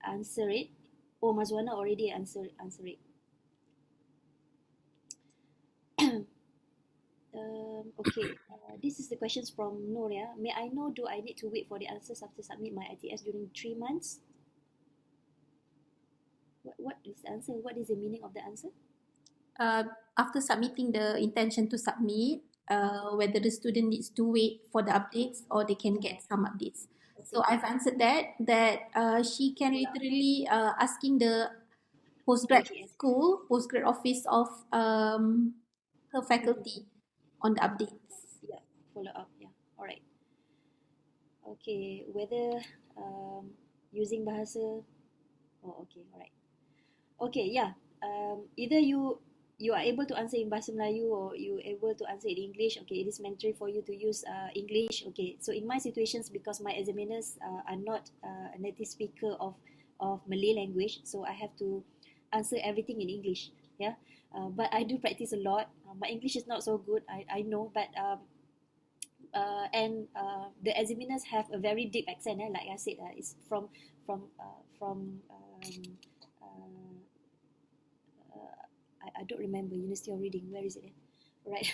answer it. Oh, Mazwana already answer it. Okay. This is the questions from Noor. Yeah? May I know, do I need to wait for the answers after submit my ITS during 3 months? What is the answer? What is the meaning of the answer? After submitting the intention to submit, whether the student needs to wait for the updates or they can get some updates. So I've answered that she can literally asking the postgrad IGS. school, postgrad office of her faculty on the updates. Yeah, follow up. Yeah, all right. Okay, whether using bahasa. Oh, okay, all right. Okay, yeah. Either you are able to answer in Bahasa Melayu or you able to answer in English. Okay, it is mandatory for you to use English. Okay, so in my situations, because my examiners are not a native speaker of Malay language, so I have to answer everything in English. Yeah, but I do practice a lot. My English is not so good. I know, but and the examiners have a very deep accent. Like I said, it's from I don't remember University of Reading. Where is it? Right.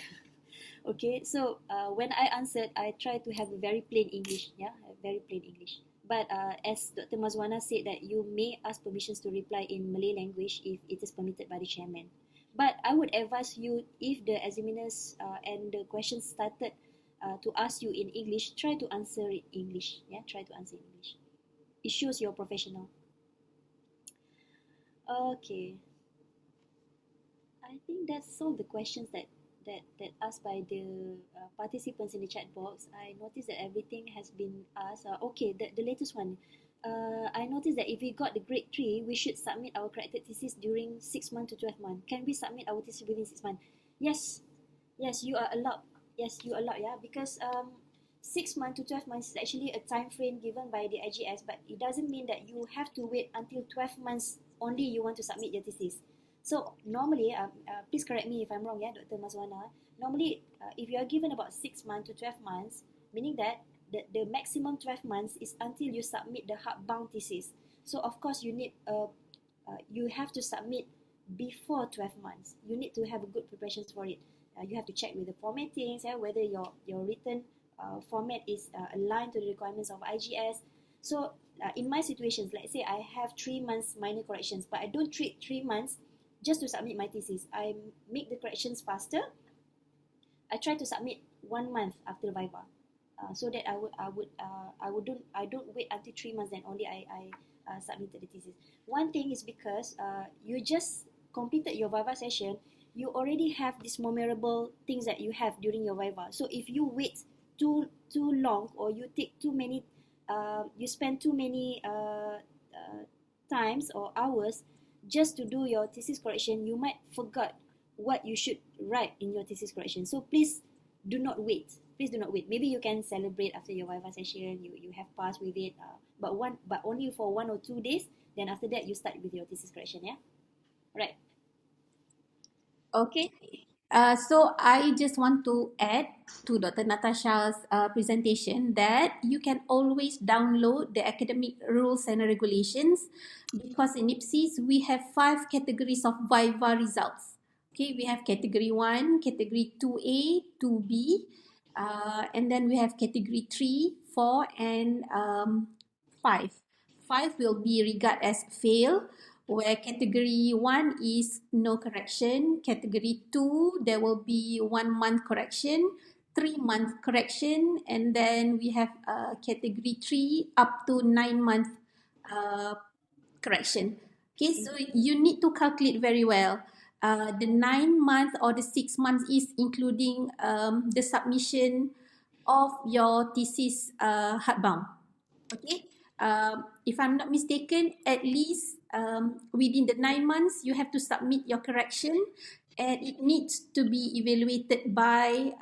Okay. So when I answered, I tried to have a very plain English. Yeah, very plain English. But as Dr. Mazwana said, that you may ask permissions to reply in Malay language if it is permitted by the chairman. But I would advise you, if the examiners and the questions started to ask you in English, try to answer it English. Yeah, try to answer in English. It shows you're professional. Okay. I think that's all the questions that asked by the participants in the chat box. I noticed that everything has been asked. Okay, the latest one. I noticed that if we got the grade 3, we should submit our corrected thesis during 6 months to 12 months. Can we submit our thesis within 6 months? Yes, yes, you are allowed. Yes, you are allowed, yeah, because 6 months to 12 months is actually a time frame given by the IGS, but it doesn't mean that you have to wait until 12 months only you want to submit your thesis. So normally, please correct me if I'm wrong, yeah, Dr. Mazwana. Normally, if you are given about 6 months to 12 months, meaning that the maximum 12 months is until you submit the hardbound thesis. So of course, you have to submit before 12 months. You need to have a good preparations for it. You have to check with the formattings, whether your written format is aligned to the requirements of IGS. So in my situations, let's say I have 3 months minor corrections, but I don't treat 3 months just to submit my thesis. I make the corrections faster. I try to submit 1 month after Viva, so that I don't wait until 3 months then only I submitted the thesis. One thing is because you just completed your Viva session, you already have these memorable things that you have during your Viva. So if you wait too long, or you take too many, you spend too many times or hours just to do your thesis correction, you might forget what you should write in your thesis correction. So please do not wait. Please do not wait. Maybe you can celebrate after your Viva session. You have passed with it, but only for 1 or 2 days. Then after that, you start with your thesis correction. Yeah, right. Okay. So I just want to add to Dr. Natasha's presentation that you can always download the academic rules and regulations, because in IPSis we have 5 categories of Viva results. Okay, we have category 1, category 2A, 2B, and then we have category 3, 4, and 5. 5 will be regarded as fail, where category 1 is no correction, category 2 there will be 1 month correction, 3 month correction, and then we have category 3 up to 9 month uh, correction. Okay, so you need to calculate very well. The 9 month or the 6 months is including the submission of your thesis hardbound. Okay, if I'm not mistaken, at least within the 9 months, you have to submit your correction, and it needs to be evaluated by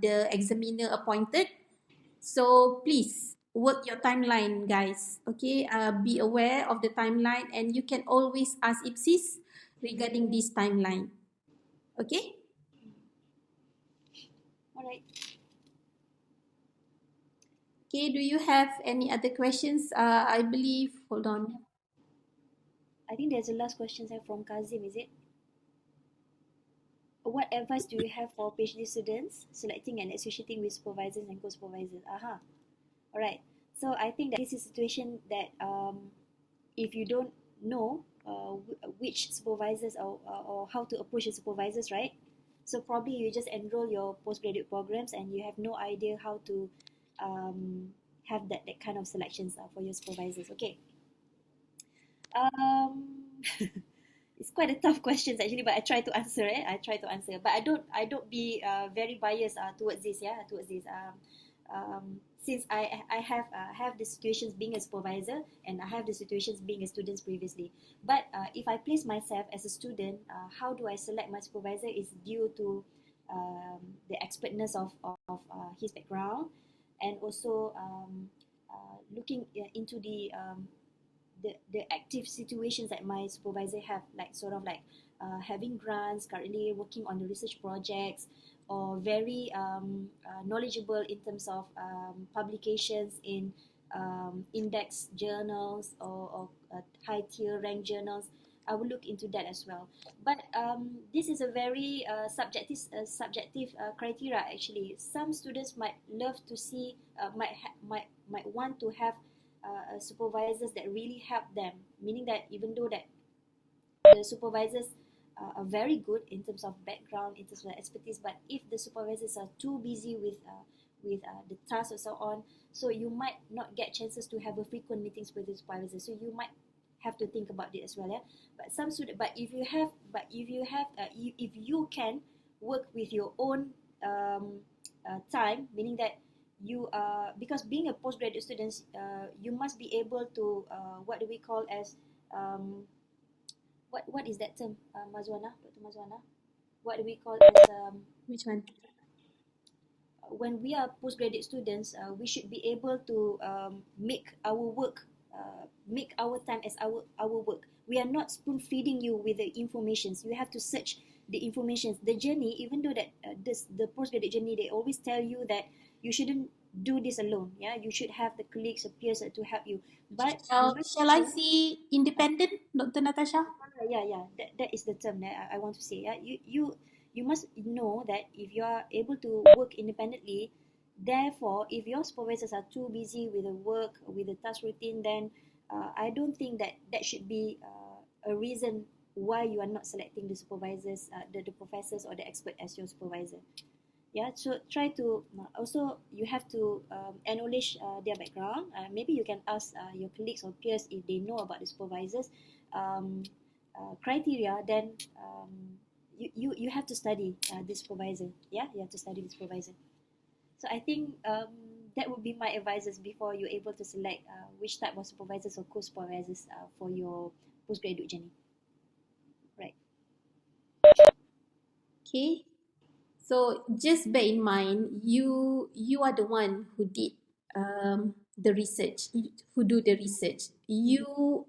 the examiner appointed. So please work your timeline, guys. Okay, be aware of the timeline, and you can always ask IPSis regarding this timeline. Okay. All right. Okay, do you have any other questions? I believe, hold on. I think there's a last question from Kazim, is it? what advice do you have for PhD students selecting and associating with supervisors and co-supervisors? Aha. All right. So I think that this is a situation that if you don't know which supervisors or how to approach the supervisors, right? So probably you just enroll your postgraduate programs and you have no idea how to have that kind of selections for your supervisors. Okay. It's quite a tough questions actually, but I try to answer it. I try to answer, but I don't be very biased towards this. Yeah, towards this. Since I have the situations being a supervisor and I have the situations being a student previously. But if I place myself as a student, how do I select my supervisor is due to the expertness of his background, and also looking into the active situations that my supervisor have, like sort of like having grants, currently working on the research projects, or very knowledgeable in terms of publications in index journals or high tier rank journals. I will look into that as well. But this is a very subjective criteria actually. Some students might love to see, might want to have supervisors that really help them, meaning that even though that the supervisors are very good in terms of background, in terms of expertise, but if the supervisors are too busy with the tasks or so on, so you might not get chances to have a frequent meetings with the supervisor. So you might have to think about it as well. Yeah, but some student, but if you have, if you can work with your own time, meaning that you because being a postgraduate student, you must be able to what do we call as what is that term, Mazwana, Dr. Mazwana? What do we call as Which one? when we are postgraduate students, we should be able to make our work, make our time as our work. We are not spoon feeding you with the informations. You have to search the informations. The journey, even though that the postgraduate journey, they always tell you that you shouldn't do this alone. Yeah, you should have the colleagues or peers to help you. But in my Shall I situation, say independent, Dr. Natasha? yeah, that is the term that I want to say. Yeah, you must know that if you are able to work independently, therefore if your supervisors are too busy with the work, with the task routine, then I don't think that that should be a reason why you are not selecting the supervisors, the professors or the expert as your supervisor. Yeah, so try to also, you have to acknowledge their background. Maybe you can ask your colleagues or peers if they know about the supervisors um, criteria. Then you have to study this supervisor. Yeah, you have to study this supervisor. So I think that would be my advices before you're able to select which type of supervisors or co-supervisors for your postgraduate journey. Right. Okay. So just bear in mind, you are the one who did the research, who do the research. You,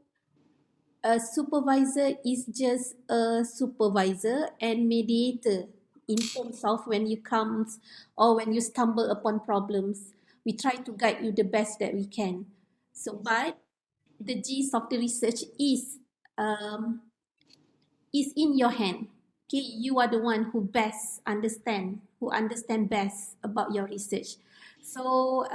a supervisor is just a supervisor and mediator in terms of when you comes or when you stumble upon problems. We try to guide you the best that we can. So, Yes. but the gist of the research um, is in your hand. Okay, you are the one who understand best about your research. So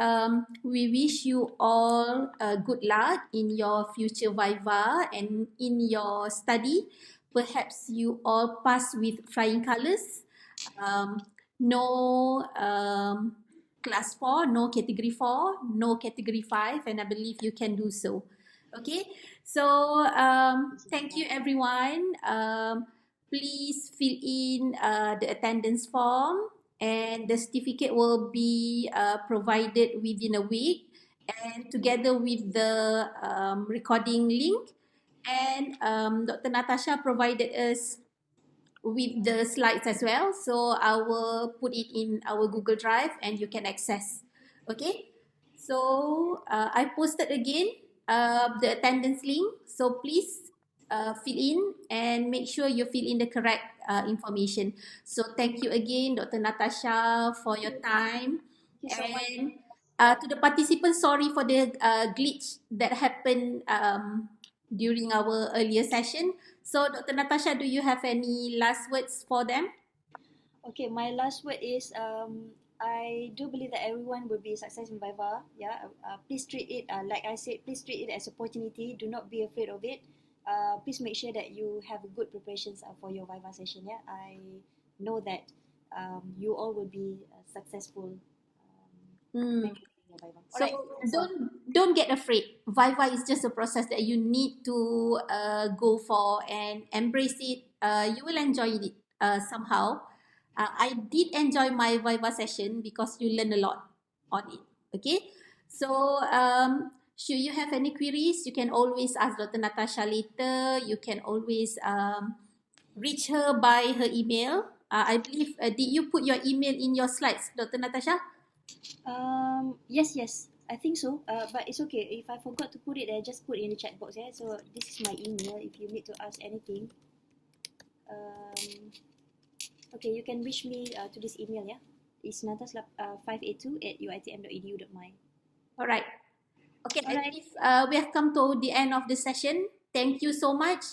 we wish you all good luck in your future Viva and in your study. Perhaps you all pass with flying colors. Um, no class 4, no category 4, no category 5, and I believe you can do so. Okay, so thank you everyone. Please fill in the attendance form, and the certificate will be provided within a week, and together with the recording link. And Dr. Natasha provided us with the slides as well. So I will put it in our Google Drive and you can access. Okay. So I posted again the attendance link. So please fill in and make sure you fill in the correct information. So thank you again, Dr. Natasha, for your time. Thank you so much. And to the participants, sorry for the glitch that happened during our earlier session. So, Dr. Natasha, do you have any last words for them? Okay, my last word is I do believe that everyone will be success in Viva. Yeah, please treat it like I said. Please treat it as opportunity. Do not be afraid of it. Please make sure that you have good preparations for your Viva session. Yeah, I know that you all will be successful. Mm. When in your Viva. So Alright, that's all. don't get afraid. Viva is just a process that you need to go for and embrace it. You will enjoy it somehow. I did enjoy my Viva session because you learn a lot on it. Okay, so should you have any queries, you can always ask Dr. Natasha later. You can always reach her by her email. I believe, did you put your email in your slides, Dr. Natasha? Yes, I think so. But it's okay. If I forgot to put it, I just put in the chat box. Yeah. So this is my email. If you need to ask anything, okay, you can reach me to this email. Yeah, it's natas582@uitm.edu.my. All right. Okay, I Alright. believe we have come to the end of the session. Thank you so much.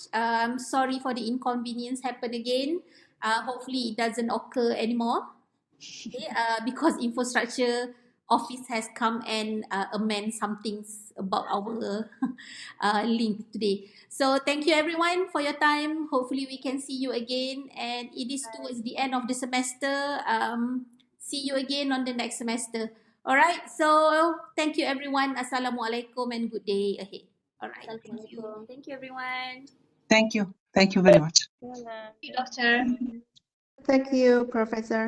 Sorry for the inconvenience happen again. Hopefully it doesn't occur anymore. Okay, because infrastructure office has come and amend some things about our link today. So thank you everyone for your time. Hopefully we can see you again, and it is towards the end of the semester. See you again on the next semester. All right. So thank you everyone. Assalamualaikum and good day ahead. All right. Thank you. Assalamualaikum. Thank you, everyone. Thank you. Thank you very much. Doctor. Thank you, Professor.